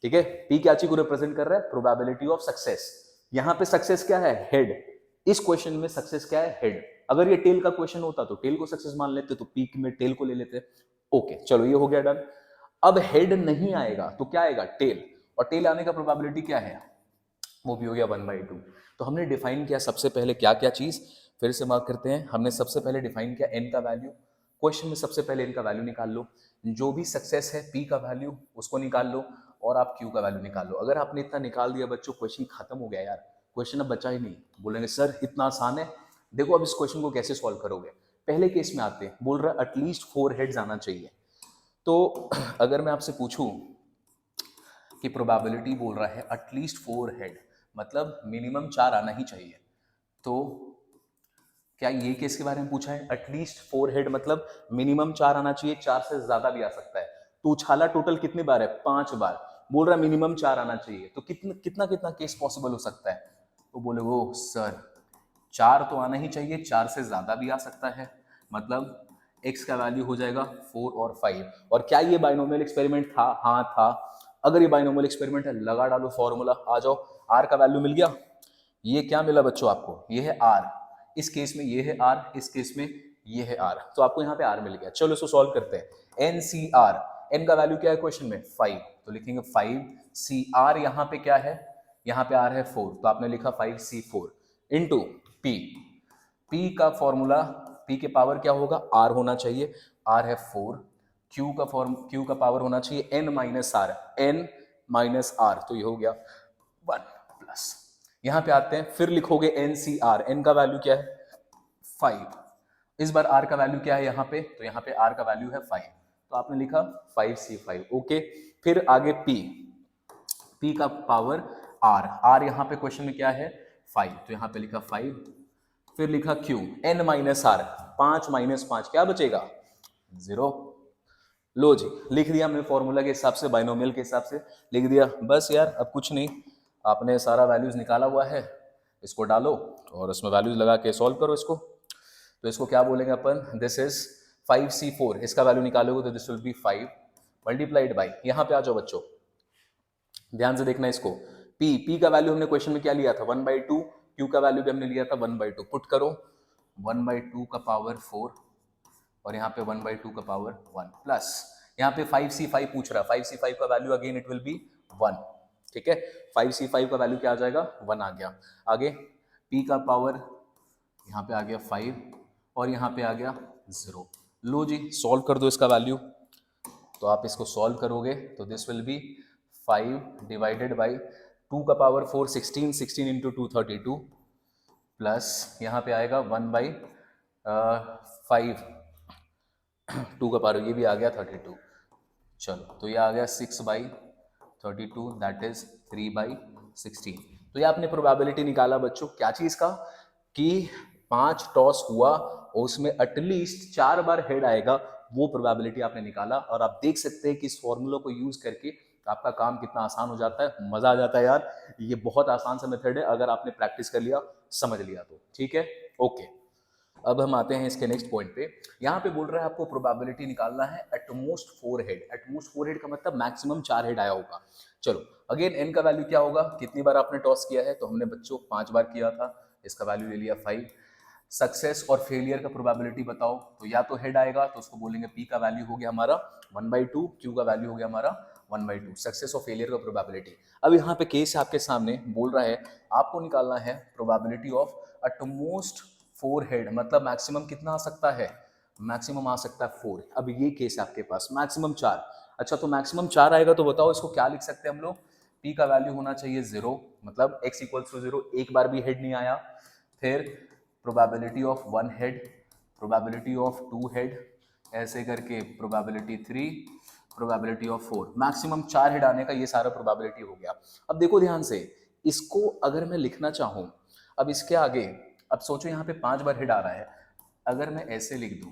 ठीक है, पी क्या चीज को रिप्रेजेंट कर रहा है? Probability of success. यहाँ पे सक्सेस क्या है? हेड। इस क्वेश्चन में सक्सेस क्या है? हेड। अगर ये टेल का क्वेश्चन होता तो टेल को सक्सेस मान लेते, तो पी में टेल को ले लेते। ओके चलो ये हो गया डन। अब हेड नहीं आएगा तो क्या आएगा? टेल। और टेल आने का प्रोबेबिलिटी क्या है? वो भी हो गया 1/2। तो हमने डिफाइन किया सबसे पहले क्या क्या चीज, फिर से मार्क करते हैं। हमने सबसे पहले डिफाइन किया एन का वैल्यू। क्वेश्चन में सबसे पहले एन का वैल्यू निकाल लो। जो भी सक्सेस है पी का वैल्यू उसको निकाल लो और आप क्यू का वैल्यू निकाल लो। अगर आपने इतना निकाल दिया बच्चों, क्वेश्चन खत्म हो गया यार। क्वेश्चन अब बचा ही नहीं। बोलेंगे सर इतना आसान है। देखो अब इस क्वेश्चन को कैसे सॉल्व करोगे। पहले केस में आते हैं, बोल रहा है एटलीस्ट 4 हेड्स आना चाहिए। तो अगर मैं आपसे पूछूं कि प्रोबेबिलिटी बोल रहा है एटलीस्ट 4 हेड, मतलब मिनिमम 4 आना ही चाहिए। तो क्या ये केस के बारे में पूछा है? एटलीस्ट 4 हेड मतलब मिनिमम 4 आना चाहिए, 4 से ज्यादा भी आ सकता है। तो उछाला टोटल कितनी बार है? 5 बार। बोल रहा है मिनिमम 4 आना चाहिए। तो कितना कितना कितना केस पॉसिबल हो सकता है? तो बोले वो सर 4 तो आना ही चाहिए, 4 से ज्यादा भी आ सकता है। मतलब x का वैल्यू हो जाएगा 4 और 5। और क्या ये बाइनोमियल एक्सपेरिमेंट था? हाँ था। अगर ये बाइनोमियल एक्सपेरिमेंट है, लगा डालो फॉर्मूला, आ जाओ। r का वैल्यू मिल गया। ये क्या मिला बच्चों आपको? ये है r। इस केस में ये है r, इस केस में ये है r। तो आपको यहाँ पे r मिल गया। चलो इसको सॉल्व करते हैं। NCR, n का वैल्यू क्या है क्वेश्चन में? 5। तो लिखेंगे 5 CR। यहाँ पे क्या है? यहाँ पे r है 4, तो आपने लिखा 5C4 इंटू p। p का फॉर्मूला, p के पावर क्या होगा? r होना चाहिए। r है 4। q का पावर होना चाहिए n minus r, n minus r। तो ये हो गया 1 प्लस। यहां पे आते हैं, फिर लिखोगे NCR। n का वैल्यू क्या है? 5। इस बार r का वैल्यू क्या है यहाँ पे? तो यहाँ पे r का वैल्यू है 5, तो आपने लिखा 5C5। ओके, फिर आगे p का पावर r यहाँ पे क्वेश्चन में क्या है? 5, तो यहाँ पे लिखा 5। फिर लिखा q, n minus r, 5 minus 5 क्या बचेगा? 0। लो जी, लिख दिया हमने फॉर्मूला के हिसाब से, बाइनोमियल के हिसाब से लिख दिया। बस यार अब कुछ नहीं, आपने सारा वैल्यूज निकाला हुआ है, इसको डालो और उसमें वैल्यूज लगा के सॉल्व करो इसको। तो इसको क्या बोलेंगे अपन? This is 5C4। इसका वैल्यू निकालोगे तो this will be 5 multiplied by, यहाँ पे आ जाओ बच्चों, ध्यान से देखना इसको। p का वैल्यू हमने क्वेश्चन में क्या लिया था? 1/2। q का वैल्यू भी हमने लिया था 1/2। पुट करो 1/2 का पावर 4 और यहाँ पे 1/2 का पावर 1 प्लस यहाँ पे 5C5 पूछ रहा है। 5C5 का value again it will be 1। ठीक है, 5C5 का वैल्यू क्या आ जाएगा? 1 आ गया। आगे p का पावर यहाँ पे आ गया 5 और यहाँ पे आ गया 0। लो जी, सॉल्व कर दो इसका वैल्यू। तो आप इसको सॉल्व करोगे तो this will be 5 divided by 2 का पावर 4 16, 16 इंटू 2 32 प्लस यहाँ पे आएगा 1/5, 2 का पावर ये भी आ गया 32। चलो तो ये आ गया 6/32, दैट इज 3/16। तो ये आपने प्रोबेबिलिटी निकाला बच्चों क्या चीज का? कि 5 टॉस हुआ और उसमें एटलीस्ट 4 बार हेड आएगा, वो प्रोबेबिलिटी आपने निकाला। और आप देख सकते हैं कि इस फॉर्मूला को यूज करके आपका काम कितना आसान हो जाता है। मजा आ जाता है यार। ये बहुत आसान सा मेथड है, अगर आपने प्रैक्टिस कर लिया, समझ लिया तो। ठीक है, ओके। अब हम आते हैं इसके नेक्स्ट पॉइंट पे। यहाँ पे बोल रहा है आपको प्रोबेबिलिटी निकालना है एटमोस्ट 4 हेड। एटमोस्ट 4 हेड का मतलब मैक्सिमम 4 हेड आया होगा। चलो अगेन एन का वैल्यू क्या होगा? कितनी बार आपने टॉस किया है? तो हमने बच्चों 5 बार किया था, इसका वैल्यू ले लिया 5। सक्सेस और फेलियर का प्रोबेबिलिटी बताओ। तो या तो हेड आएगा तो उसको बोलेंगे p का वैल्यू हो गया हमारा 1/2, q का वैल्यू हो गया हमारा 1/2 सक्सेस और फेलियर का प्रोबेबिलिटी। अब यहाँ पे केस आपके सामने बोल रहा है आपको निकालना है प्रोबेबिलिटी ऑफ एटमोस्ट 4 हेड, मतलब मैक्सिमम कितना आ सकता है, मैक्सिमम आ सकता है 4। अब ये केस आपके पास मैक्सिमम 4। अच्छा तो मैक्सिमम 4 आएगा तो बताओ इसको क्या लिख सकते हैं हम लोग, p का वैल्यू होना चाहिए 0, मतलब x इक्वल्स टू 0, एक बार भी हेड नहीं आया। फिर probability of 1 head, probability of 2 head, ऐसे करके probability 3, probability of 4, maximum 4 head आने का ये सारा प्रोबेबिलिटी हो गया। अब देखो ध्यान से, इसको अगर मैं लिखना चाहूं, अब इसके आगे, अब सोचो यहाँ पे 5 बार हेड आ रहा है, अगर मैं ऐसे लिख दूं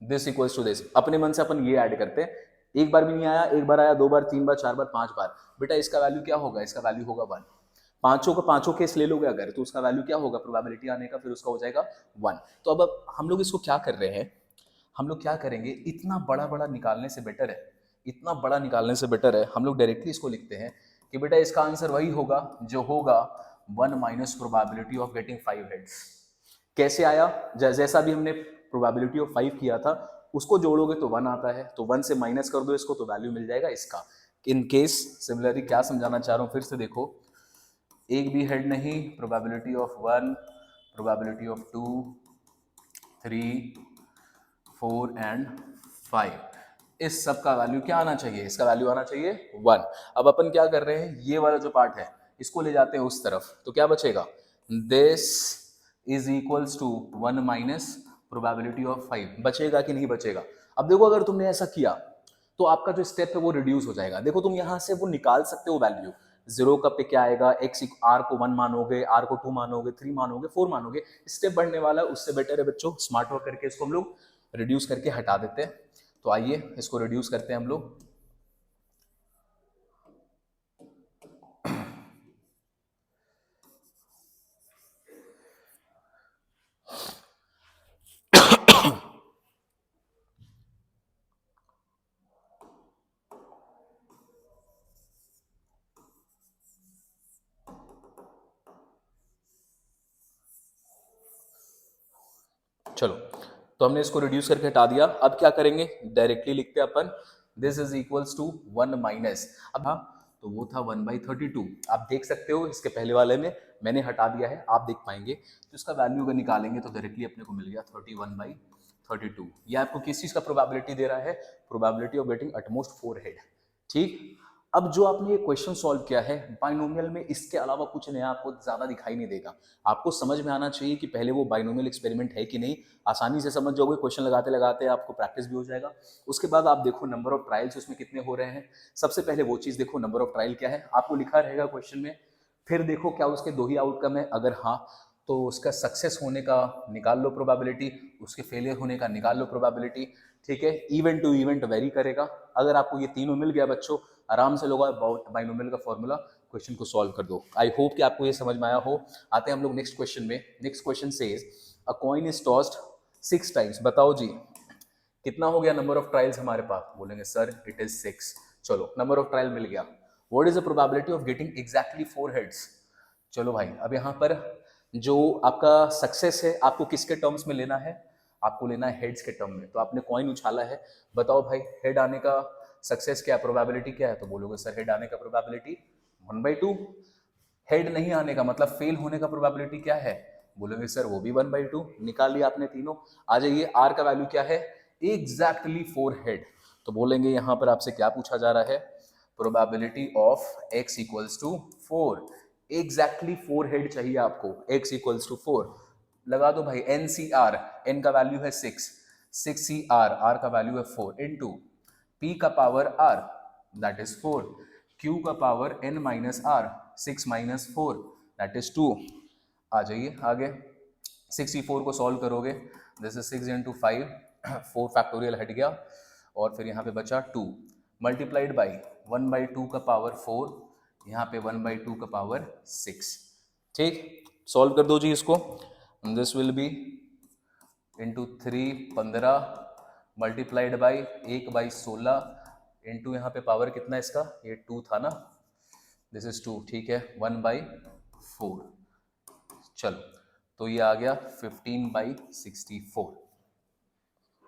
दिस इक्वल्स टू दिस, अपने मन से अपन ये ऐड करते हैं, एक बार भी नहीं आया, एक बार आया, 2 बार, 3 बार, 4 बार, 5 बार, बेटा इसका वैल्यू क्या होगा, इसका वैल्यू होगा 1। पांचों का पांचों केस ले लोगे अगर तो उसका वैल्यू क्या होगा, प्रोबेबिलिटी आने का, फिर उसका हो जाएगा 1। तो अब हम लोग इसको क्या कर रहे हैं, हम लोग क्या करेंगे, इतना बड़ा बड़ा निकालने से बेटर है, इतना बड़ा निकालने से बेटर है हम लोग डायरेक्टली इसको लिखते हैं कि बेटा इसका आंसर वही होगा जो होगा 1 minus probability of getting 5 heads. कैसे आया, जैसा भी हमने प्रोबेबिलिटी ऑफ 5 किया था उसको जोड़ोगे तो 1 आता है, तो 1 से माइनस कर दो इसको तो वैल्यू मिल जाएगा इसका। इन केस सिमिलरली क्या समझाना चाह रहा हूं फिर से देखो, एक भी हेड नहीं, probability of 1, probability of 2, 3, 4 and 5, इस सब का वैल्यू क्या आना चाहिए, इसका वैल्यू आना चाहिए 1। अब अपन क्या कर रहे हैं, ये वाला जो पार्ट है इसको ले जाते हैं उस तरफ, तो क्या बचेगा, this is equals to 1 minus probability of 5, बचेगा कि नहीं बचेगा। अब देखो अगर तुमने ऐसा किया तो आपका जो स्टेप है वो रिड्यूस हो जाएगा। देखो तुम यहां से वो निकाल सकते हो वैल्यू, जीरो का पे क्या आएगा, एक्स आर को 1 मानोगे, आर को 2 मानोगे, 3 मानोगे, 4 मानोगे, स्टेप बढ़ने वाला है, उससे बेटर है बच्चों स्मार्ट वर्क करके इसको हम लोग रिड्यूस करके हटा देते हैं। तो आइए इसको रिड्यूस करते हैं हम लोग। चलो तो हमने इसको रिड्यूस करके हटा दिया, अब क्या करेंगे, डायरेक्टली लिखते हैं अपन, this is equals to 1 minus, अब हाँ तो वो था 1/32, आप देख सकते हो इसके पहले वाले में मैंने हटा दिया है, आप देख पाएंगे, तो इसका वैल्यू अगर निकालेंगे तो डायरेक्टली अपने को मिल गया 31/32। ये आपको किस चीज का प्रोबेबिलिटी दे रहा है, probability of getting at most 4 head. ठीक, अब जो आपने ये क्वेश्चन सॉल्व किया है बाइनोमियल में, इसके अलावा कुछ नया आपको ज्यादा दिखाई नहीं देगा। आपको समझ में आना चाहिए कि पहले वो बाइनोमियल एक्सपेरिमेंट है कि नहीं, आसानी से समझ जाओगे, क्वेश्चन लगाते लगाते आपको प्रैक्टिस भी हो जाएगा। उसके बाद आप देखो नंबर ऑफ ट्रायल्स उसमें कितने हो रहे हैं, सबसे पहले वो चीज देखो नंबर ऑफ ट्रायल क्या है, आपको लिखा रहेगा क्वेश्चन में। फिर देखो क्या उसके 2 ही आउटकम है, अगर हाँ तो उसका सक्सेस होने का निकाल लो प्रोबेबिलिटी, उसके फेलियर होने का निकाल लो प्रोबेबिलिटी। ठीक है, इवेंट टू इवेंट वेरी करेगा। अगर आपको ये तीनों मिल गया बच्चों, आराम से लोग बाइनोमियल का फॉर्मूला क्वेश्चन को सॉल्व कर दो। आई होप कि आपको ये समझ में आया हो। आते हैं हम लोग नेक्स्ट क्वेश्चन में। Next question says a coin is tossed 6 times, बताओ जी कितना हो गया नंबर ऑफ ट्रायल्स हमारे पास, बोलेंगे सर इट इज 6। चलो नंबर ऑफ ट्रायल मिल गया, what is the probability of getting exactly 4 heads. चलो भाई अब यहाँ पर जो आपका सक्सेस है आपको किसके टर्म्स में लेना है, आपको लेना है हेड्स के टर्म में। तो आपने कॉइन उछाला है, बताओ भाई हेड आने का सक्सेस क्या, प्रोबेबिलिटी क्या है, तो बोलोगे सर हेड आने का प्रोबेबिलिटी 1/2। हेड नहीं आने का मतलब फेल होने का प्रोबेबिलिटी क्या है, बोलोगे सर वो भी 1/2। निकाल लिया आपने तीनों। आ जाइए आर का वैल्यू क्या है, एग्जैक्टली 4 हेड। तो बोलेंगे यहां पर आपसे क्या पूछा जा रहा है, probability of x equals to 4, exactly 4 head चाहिए आपको, x इक्वल्स टू 4। लगा दो भाई NCR, n का वैल्यू है 6, 6CR, r का वैल्यू है 4 इनटू p का power r that is 4, q का power n minus r 6 minus 4 that is 2। आ जाइए आगे, 64 को सॉल्व करोगे, दिस इज 6 इंटू 5, 4 फैक्टोरियल हट गया और फिर यहाँ पे बचा 2 मल्टीप्लाइड बाई 1/2 का पावर 4, यहाँ पे 1/2 का पावर 6। ठीक, सॉल्व कर दो जी इसको, this will be into 3 15 multiplied by 1/16 into यहाँ पे पावर कितना है इसका, ये 2 था ना, दिस इज 2, ठीक है 1/4। चलो तो ये आ गया 15/64।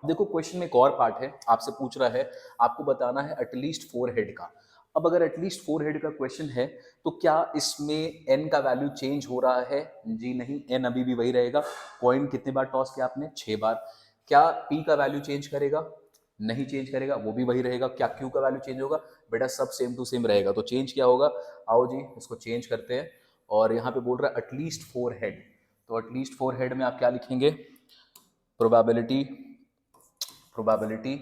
देखो क्वेश्चन में एक और पार्ट है, आपसे पूछ रहा है, आपको बताना है एटलीस्ट 4 हेड का। अब अगर एटलीस्ट 4 हेड का क्वेश्चन है तो क्या इसमें n का वैल्यू चेंज हो रहा है? जी नहीं, n अभी भी वही रहेगा। कॉइन कितने बार टॉस किया आपने? 6 बार। क्या p का वैल्यू चेंज करेगा? नहीं चेंज करेगा, वो भी वही रहेगा। क्या q का वैल्यू चेंज होगा? बेटा सब सेम टू सेम रहेगा। तो चेंज क्या होगा? आओ जी इसको चेंज करते हैं। और यहाँ पे बोल रहा है एटलीस्ट 4 हेड, तो एटलीस्ट 4 हेड में आप क्या लिखेंगे? Probability probability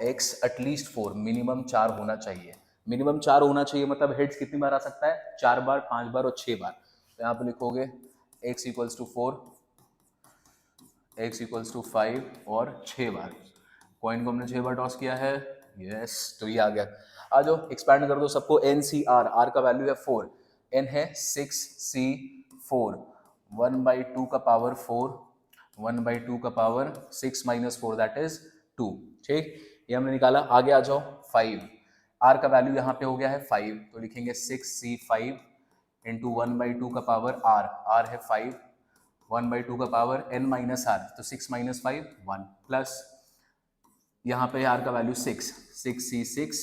x at least 4, minimum 4 होना चाहिए। मिनिमम 4 होना चाहिए मतलब हेड्स कितनी बार आ सकता है? 4 बार, 5 बार और 6 बार। तो यहाँ पे लिखोगे x equals to 4, x equals to 5 और 6 बार। कॉइन को हमने 6 बार टॉस किया है, यस तो ये आ गया। आ जाओ एक्सपैंड कर दो सबको। एन सी आर, आर का वैल्यू है 4, एन है 6 सी 4, 1/2 का पावर 4, 1/2 का पावर 6 माइनस 4 दैट इज 2। ठीक, ये हमने निकाला। आगे आ जाओ 5, आर का वैल्यू यहाँ पे हो गया है 5, तो लिखेंगे 6c5 इंटू 1/2 का पावर आर, आर है 5, 1/2 का पावर n माइनस आर, तो 6 माइनस 5 1, प्लस यहाँ पे आर का वैल्यू 6c6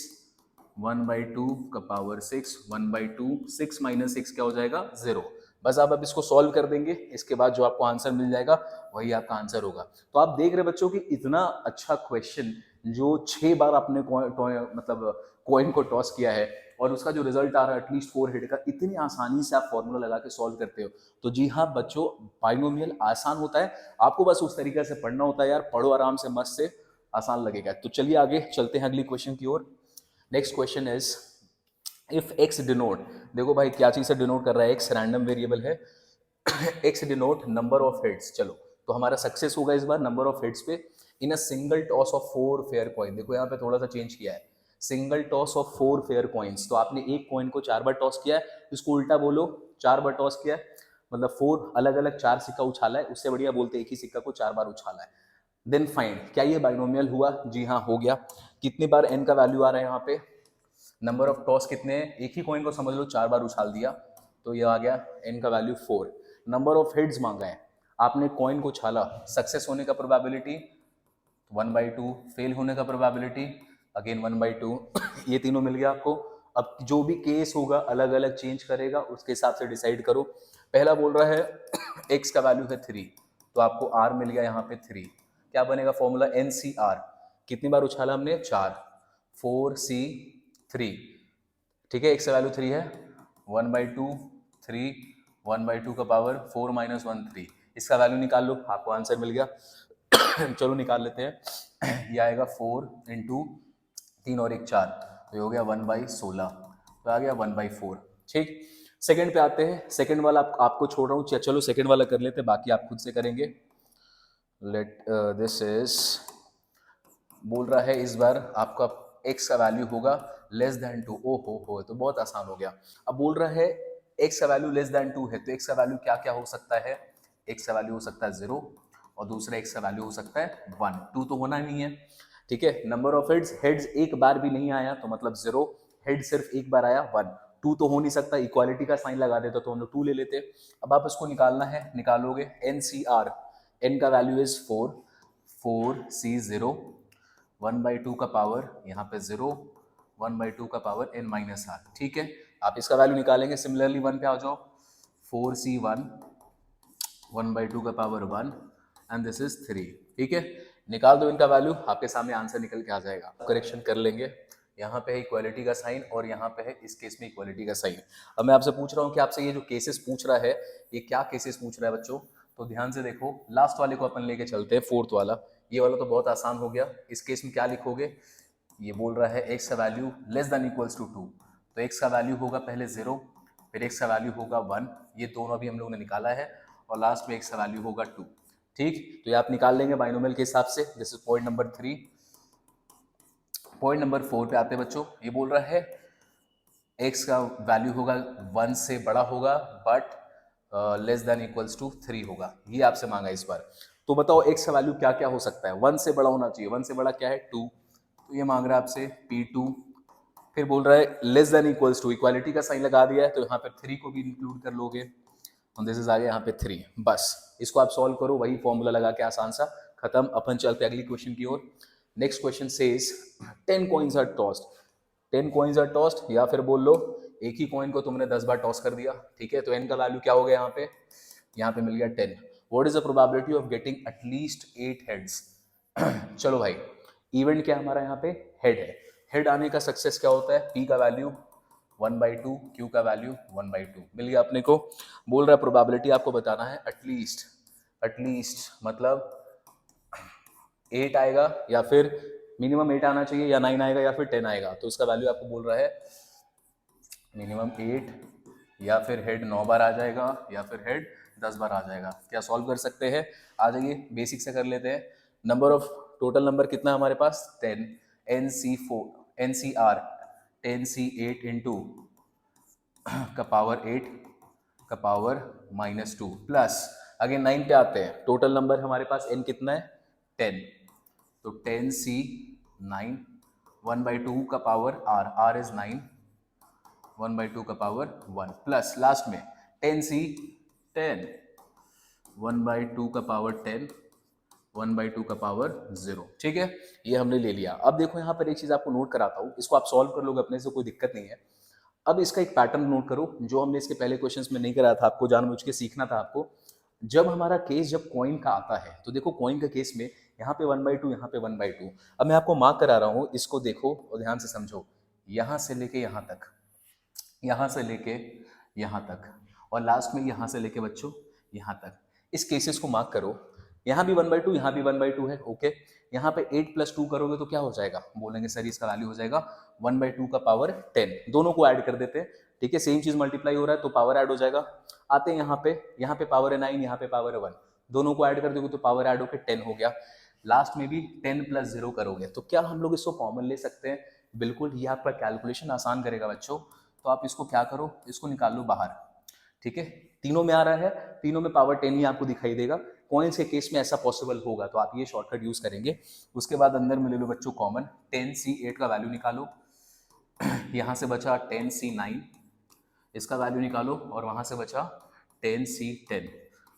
1/2 का पावर 6, 1/2, 6 माइनस 6 क्या हो जाएगा? 0। बस आप अब इसको सॉल्व कर देंगे, इसके बाद जो आपको आंसर मिल जाएगा वही आपका आंसर होगा। तो आप देख रहे बच्चों कि इतना अच्छा क्वेश्चन जो 6 बार आपने मतलब कॉइन को टॉस किया है और उसका जो रिजल्ट आ रहा है एटलीस्ट 4 हेड का, इतनी आसानी से आप फॉर्मूला लगा के सॉल्व करते हो। तो जी हाँ बच्चों, बाइनोमियल आसान होता है, आपको बस उस तरीके से पढ़ना होता है यार। पढ़ो आराम से, मस्त से, आसान लगेगा। तो चलिए आगे चलते हैं अगली क्वेश्चन की ओर। Next question is if X denote, देखो भाई क्या चीज से डिनोट कर रहा है? एक्स रैंडम वेरिएबल है। X denote number of heads. चलो तो हमारा सक्सेस होगा इस बार नंबर ऑफ हेड्स पे in a single toss of 4 fair coin. देखो यहाँ पे थोड़ा सा चेंज किया है, single toss of 4 fair coins. तो आपने एक कॉइन को 4 बार टॉस किया है, इसको उल्टा बोलो, 4 बार टॉस किया है मतलब 4 अलग अलग 4 सिक्का उछाला है, उससे बढ़िया बोलते एक ही सिक्का को 4 बार उछाला है। देन फाइंड, क्या ये बाइनोमियल हुआ? जी हाँ हो गया। कितनी बार n का वैल्यू आ रहा है यहाँ पे? नंबर ऑफ टॉस कितने हैं? एक ही कॉइन को समझ लो 4 बार उछाल दिया, तो ये आ गया n का वैल्यू 4। नंबर ऑफ हेड्स मांगा है, आपने कॉइन को छाला, सक्सेस होने का प्रोबेबिलिटी 1/2, फेल होने का प्रोबेबिलिटी अगेन 1/2। ये तीनों मिल गया आपको। अब जो भी केस होगा अलग अलग चेंज करेगा, उसके हिसाब से डिसाइड करो। पहला बोल रहा है x का वैल्यू है 3, तो आपको r मिल गया यहाँ पे 3। क्या बनेगा फॉर्मूला? NCR। कितनी बार उछाला हमने? 4, 4c3। ठीक है, x का वैल्यू 3 है, 1/2 3, 1/2 का पावर 4 माइनस 1 3। इसका वैल्यू निकाल लो, आपको आंसर मिल गया। चलो निकाल लेते हैं। ये आएगा 4 इंटू 3 और 1 4, तो ये हो गया 1/16, तो आ गया 1/4। ठीक, सेकंड पे आते हैं। सेकंड वाला आपको छोड़ रहा हूँ, चलो सेकंड वाला कर लेते हैं, बाकी आप खुद से करेंगे। लेट दिस इज, बोल रहा है इस बार आपका x का वैल्यू होगा लेस देन 2। ओ हो, तो बहुत आसान हो गया। अब बोल रहा है x का वैल्यू लेस देन 2 है, तो x का वैल्यू क्या क्या हो सकता है? x का वैल्यू हो सकता है 0 और दूसरा x का वैल्यू हो सकता है 1। 2 तो होना नहीं है। ठीक है, नंबर ऑफ हेड्स, हेड्स एक बार भी नहीं आया तो मतलब 0, हेड सिर्फ एक बार आया 1। 2 तो हो नहीं सकता, इक्वालिटी का साइन लगा देता तो हम लोग 2 ले लेते। अब आप इसको निकालना है, निकालोगे NCR, n का वैल्यू इज 4, 4c0, 1/2 का पावर यहाँ पे 0, 1/2 का पावर n माइनस आर। ठीक है, आप इसका वैल्यू निकालेंगे, सिमिलरली 1 पे आ जाओ, 4c1, 1/2 का पावर 1 एंड दिस इज 3। ठीक है, निकाल दो इनका वैल्यू, आपके सामने आंसर निकल के आ जाएगा। करेक्शन कर लेंगे, यहाँ पे है इक्वालिटी का साइन और यहाँ पे है इस केस में इक्वालिटी का साइन। अब मैं आपसे पूछ रहा हूँ कि आपसे ये जो केसेस पूछ रहा है, ये क्या केसेस पूछ रहा है बच्चों? तो ध्यान से देखो, लास्ट वाले को अपन लेके चलते हैं, फोर्थ वाला। ये वाला तो बहुत आसान हो गया। इस केस में क्या लिखोगे? ये बोल रहा है x का value less than equals to 2, तो x का वैल्यू होगा पहले 0, फिर x का वैल्यू होगा 1, ये दोनों अभी हम लोगों ने निकाला है, और लास्ट में x का वैल्यू होगा 2। ठीक, तो ये आप निकाल लेंगे बाइनोमियल के हिसाब से। This is point number 3। Point number 4 पे आते हैं बच्चों। ये बोल रहा है x का वैल्यू होगा 1 से बड़ा होगा but less than equals to 3 होगा, ये आपसे मांगा इस बार। तो बताओ x का वैल्यू क्या क्या हो सकता है? 1 से बड़ा होना चाहिए, 1 से बड़ा क्या है? 2, तो ये मांग रहा है आपसे P2। फिर बोल रहा है less than equals to, equality का साइन लगा दिया है तो यहाँ पे 3 को भी इंक्लूड कर लोगे, दिस इज आ गया यहाँ पे 3। बस इसको आप सॉल्व करो, वही फॉर्मूला लगा के आसान सा खत्म। अपन चलते अगली क्वेश्चन की ओर। Next question says 10 coins are tossed. 10 coins are tossed, या फिर बोल लो एक ही कॉइन को तुमने 10 बार टॉस कर दिया, ठीक है, तो n का वैल्यू क्या हो गया यहाँ पे मिल गया 10। What is the probability of getting at least 8 heads? चलो भाई, इवेंट क्या हमारा यहाँ पे हेड है। हेड आने का सक्सेस क्या होता है, p का वैल्यू 1/2, q का वैल्यू 1/2 मिल गया अपने को। बोल रहा है प्रोबेबिलिटी आपको बताना है एटलीस्ट मतलब 8 आएगा या फिर मिनिमम 8 आना चाहिए, या 9 आएगा या फिर 10 आएगा। तो इसका वैल्यू आपको बोल रहा है मिनिमम 8, या फिर हेड 9 बार आ जाएगा, या फिर हेड 10 बार आ जाएगा। क्या सॉल्व कर सकते हैं? आ जाइए, बेसिक से कर लेते हैं। नंबर ऑफ टोटल नंबर कितना है हमारे पास 10, NCR 10C8 इंटू का पावर 8 का पावर -2 प्लस अगेन 9 पे आते हैं। टोटल नंबर हमारे पास n कितना है 10, तो 10C9 1/2 का पावर r इज 9, 1/2 का पावर 1 प्लस लास्ट में 10C10 1/2 का पावर 10 1/2 का पावर 0। ठीक है, ये हमने ले लिया। अब देखो यहाँ पर एक चीज आपको नोट कराता हूँ, इसको आप सॉल्व कर लोगे अपने से, कोई दिक्कत नहीं है। अब इसका एक पैटर्न नोट करो जो हमने इसके पहले क्वेश्चंस में नहीं कराया था, आपको जानबूझ के सीखना था आपको। जब हमारा केस जब कॉइन का आता है तो देखो कॉइन के केस में यहाँ पे 1/2, यहाँ पे 1/2। अब मैं आपको मार्क करा रहा हूँ, इसको देखो और ध्यान से समझो। यहाँ से लेके यहाँ तक, यहाँ से लेके यहाँ तक, और लास्ट में यहाँ से लेके बच्चों यहाँ तक, इस केसेस को मार्क करो। यहाँ भी 1/2, यहाँ भी 1/2 है, ओके। यहाँ पे 8 + 2 करोगे तो क्या हो जाएगा, बोलेंगे सर इसका वैल्यू हो जाएगा 1/2 का पावर 10। दोनों को ऐड कर देते हैं, ठीक है, सेम चीज मल्टीप्लाई हो रहा है तो पावर ऐड हो जाएगा। आते हैं यहाँ पे पावर है 9, यहाँ पे पावर है 1, दोनों को ऐड कर दोगे तो पावर ऐड होकर 10 हो गया। लास्ट में भी 10 + 0 करोगे तो क्या हम लोग इसको कॉमन ले सकते हैं? बिल्कुल, ये आपका कैलकुलेशन आसान करेगा बच्चों। तो आप इसको क्या करो, इसको निकाल लो बाहर, ठीक है। तीनों में आ रहा है, तीनों में पावर 10 ही आपको दिखाई देगा। कॉइन्स के केस में ऐसा पॉसिबल होगा तो आप ये शॉर्टकट यूज करेंगे। उसके बाद अंदर में ले लो बच्चों कॉमन, 10C8 का वैल्यू निकालो, यहाँ से बचा 10C9, इसका वैल्यू निकालो, और वहां से बचा 10C10।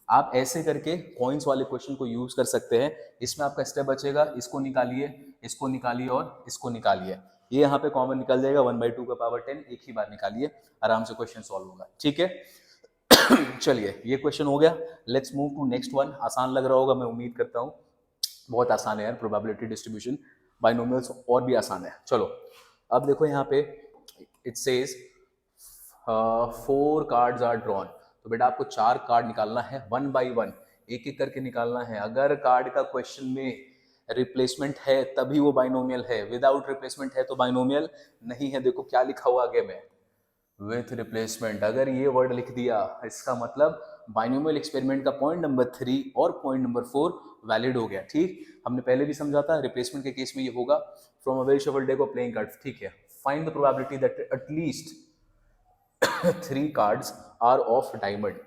आप ऐसे करके कॉइन्स वाले क्वेश्चन को यूज कर सकते हैं। इसमें आपका स्टेप बचेगा, इसको निकालिए, इसको निकालिए और इसको निकालिए, ये यहाँ पे कॉमन निकल जाएगा 1/2 का पावर 10, एक ही बार निकालिए, आराम से क्वेश्चन सॉल्व होगा, ठीक है। चलिए, ये क्वेश्चन हो गया। Let's move to next one. आसान लग रहा होगा, मैं उम्मीद करता हूँ, बहुत आसान है यार, प्रोबेबिलिटी डिस्ट्रीब्यूशन, बाइनोमियल्स और भी आसान है। चलो अब देखो यहाँ पे it says 4 cards are drawn. तो बेटा आपको 4 कार्ड निकालना है, 1 by 1, एक एक करके निकालना है। अगर कार्ड का क्वेश्चन में रिप्लेसमेंट है तभी वो बाइनोमियल है, विदाउट रिप्लेसमेंट है तो बाइनोमियल नहीं है। देखो क्या लिखा हुआ आगे में, विथ रिप्लेसमेंट। अगर ये वर्ड लिख दिया इसका मतलब बाइनोमियल एक्सपेरिमेंट का पॉइंट नंबर 3 और पॉइंट नंबर 4 वैलिड हो गया। ठीक, हमने पहले भी समझा था रिप्लेसमेंट के केस में ये होगा from a well shuffled deck of playing cards. ठीक है, find the probability that at least 3 cards are of diamond.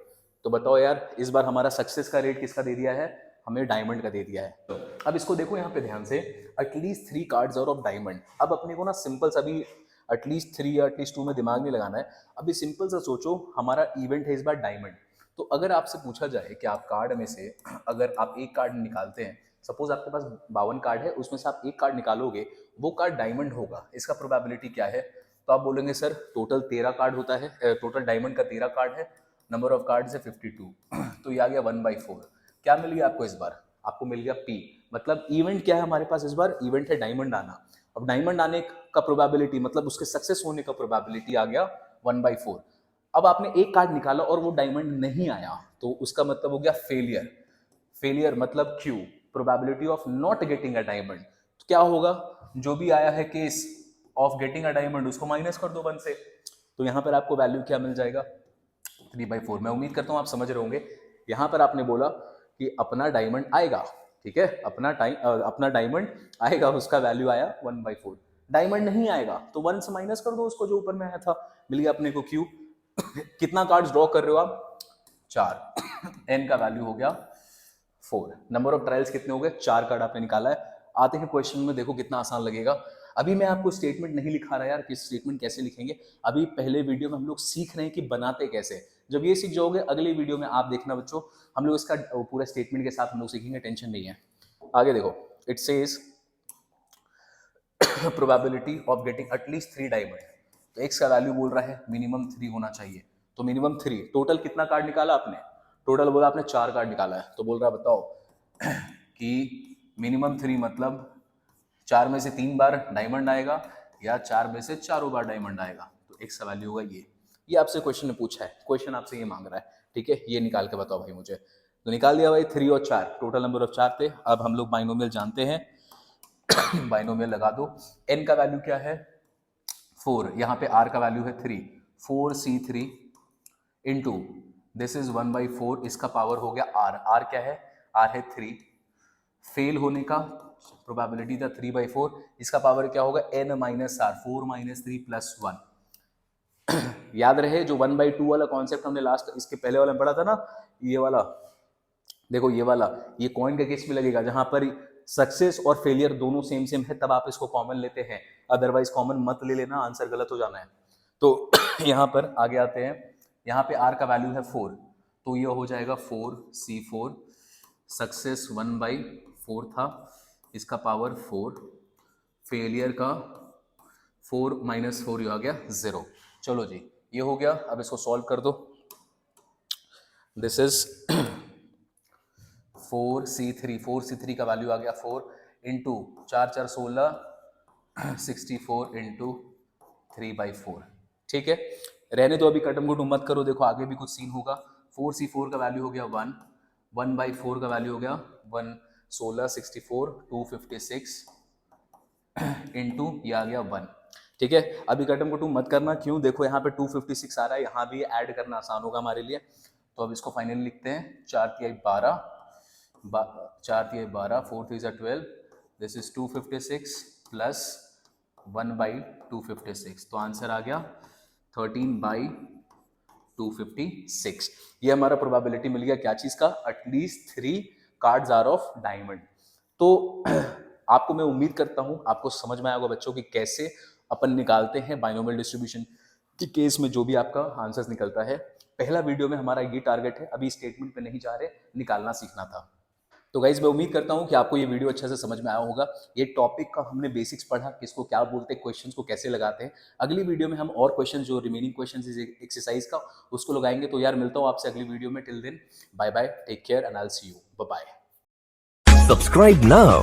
तो बताओ यार, इस बार हमारा सक्सेस का रेट किसका दे दिया है, हमें डायमंड का दे दिया है। तो अब इसको देखो यहाँ पे ध्यान से, at least 3 cards are of diamond. अब अपने को ना सिंपल सा भी एटलीस्ट 3 या एटलीस्ट 2 में दिमाग नहीं लगाना है। अभी सिंपल सा सोचो, हमारा इवेंट है इस बार डायमंड। तो अगर आपसे पूछा जाए कि आप कार्ड में से अगर आप एक कार्ड निकालते हैं, सपोज आपके पास 52 कार्ड है, उसमें से आप एक कार्ड निकालोगे, वो कार्ड डायमंड होगा, इसका प्रोबेबिलिटी क्या है? तो आप बोलेंगे सर टोटल 13 कार्ड होता है, टोटल डायमंड का 13 कार्ड है, नंबर ऑफ कार्ड है 52, तो ये आ गया 1/4। क्या मिल गया आपको इस बार? आपको मिल गया P। मतलब इवेंट क्या है हमारे पास इस बार? इवेंट है डायमंड आना। अब डायमंड आने का प्रोबेबिलिटी मतलब उसके सक्सेस होने का प्रोबेबिलिटी आ गया 1/4। अब आपने एक कार्ड निकाला और वो डायमंड नहीं आया, तो उसका मतलब हो गया फेलियर। फेलियर मतलब Q, probability of not getting a diamond. तो क्या होगा, जो भी आया है case of getting a diamond उसको माइनस कर दो 1 से। तो यहाँ पर आपको वैल्यू क्या मिल जाएगा? 3/4। मैं उम्मीद करता हूँ आप समझ रहे होंगे। यहाँ पर आपने बोला कि अपना डायमंड आएगा, ठीक है, अपना डायमंड आएगा, उसका वैल्यू आया 1/4। डायमंड नहीं आएगा तो 1 से माइनस कर दो उसको, जो ऊपर में आया था, मिल गया अपने को Q। कितना कार्ड्स ड्रॉ कर रहे हो आप? 4। n का वैल्यू हो गया 4। नंबर ऑफ ट्रायल्स कितने हो गए? 4 कार्ड आपने निकाला है। आते हैं क्वेश्चन में, देखो कितना आसान लगेगा। अभी मैं आपको स्टेटमेंट नहीं लिखा रहा यार कि स्टेटमेंट कैसे लिखेंगे, अभी पहले वीडियो में हम लोग सीख रहे हैं कि बनाते कैसे। जब ये सीख जाओगे अगले वीडियो में आप देखना बच्चों, हम लोग इसका पूरा स्टेटमेंट के साथ हम लोग सीखेंगे, टेंशन नहीं है। आगे देखो, it says probability of getting at least 3 diamond. तो एक्स का वैल्यू बोल रहा है मिनिमम 3 होना चाहिए, तो मिनिमम 3। टोटल कितना कार्ड निकाला आपने? टोटल बोला आपने 4 कार्ड निकाला है, तो बोल रहा है बताओ कि मिनिमम 3 मतलब 4 में से 3 बार डायमंड आएगा या 4 में से चारों बार डायमंड आएगा। तो एक्स का वैल्यू होगा ये आपसे क्वेश्चन ने पूछा है, क्वेश्चन आपसे ये मांग रहा है, ठीक है। ये निकाल के बताओ भाई मुझे। तो निकाल दिया भाई, 3 और 4 टोटल नंबर ऑफ 4 थे। अब हम लोग बाइनोमियल जानते हैं, बाइनोमियल लगा दो। n का वैल्यू क्या है? 4, यहाँ पे r का वैल्यू है 3, 4c3 इंटू दिस इज 1/4, इसका पावर हो गया r क्या है? r है 3। फेल होने का प्रोबेबिलिटी था 3/4, इसका पावर क्या होगा? n minus r, 4 minus 3 plus 1। याद रहे जो 1/2 वाला कॉन्सेप्ट हमने लास्ट इसके पहले वाला में पढ़ा था ना, ये वाला देखो, ये वाला ये कॉइन के केस में लगेगा, जहां पर सक्सेस और फेलियर दोनों सेम सेम है, तब आप इसको कॉमन लेते हैं, अदरवाइज कॉमन मत ले लेना, आंसर गलत हो जाना है। तो यहाँ पर आगे आते हैं, यहाँ पे r का वैल्यू है 4, तो ये हो जाएगा 4c4, सक्सेस 1/4 था, इसका पावर 4, फेलियर का 4 माइनस 4 ये आ गया 0। चलो जी, ये हो गया। अब इसको सॉल्व कर दो। दिस इज 4c3 का वैल्यू आ गया 4 इंटू 4 4 16, 64 इंटू 3/4, ठीक है। रहने दो, अभी कटम कुटुम मत करो, देखो आगे भी कुछ सीन होगा। 4c4 का वैल्यू हो गया 1, 1/4 का वैल्यू हो गया 1, 16, 64, 256 इंटू ये आ गया 1, ठीक है। अभी कटम कुटुम मत करना, क्यों? देखो यहाँ पे 256 आ रहा है, यहाँ भी ऐड करना आसान होगा हमारे लिए। तो अब इसको फाइनली लिखते हैं, 4 3 12, 4 3 12, 4 3 12, दिस इज 256 प्लस 1/256, तो आंसर आ गया 13/256। ये हमारा प्रोबेबिलिटी मिल गया क्या चीज का? At least 3 cards are of diamond. तो आपको मैं उम्मीद करता हूं आपको समझ में आया होगा बच्चों कि कैसे अपन निकालते हैं बाइनोमियल डिस्ट्रीब्यूशन के केस में जो भी आपका आंसर निकलता है। पहला वीडियो में हमारा ये टारगेट है, अभी स्टेटमेंट पे नहीं जा रहे, निकालना सीखना था। तो गाइज मैं उम्मीद करता हूं कि आपको ये वीडियो अच्छे से समझ में आया होगा। ये टॉपिक का हमने बेसिक्स पढ़ा, किसको क्या बोलते हैं, क्वेश्चंस को कैसे लगाते हैं। अगली वीडियो में हम और क्वेश्चन जो रिमेनिंग क्वेश्चंस एक्सरसाइज का उसको लगाएंगे। तो यार मिलता हूं आपसे अगली वीडियो में। Till then bye bye, take care and I will see you, bye bye. Subscribe now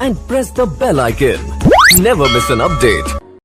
and press the bell icon. Never miss an update.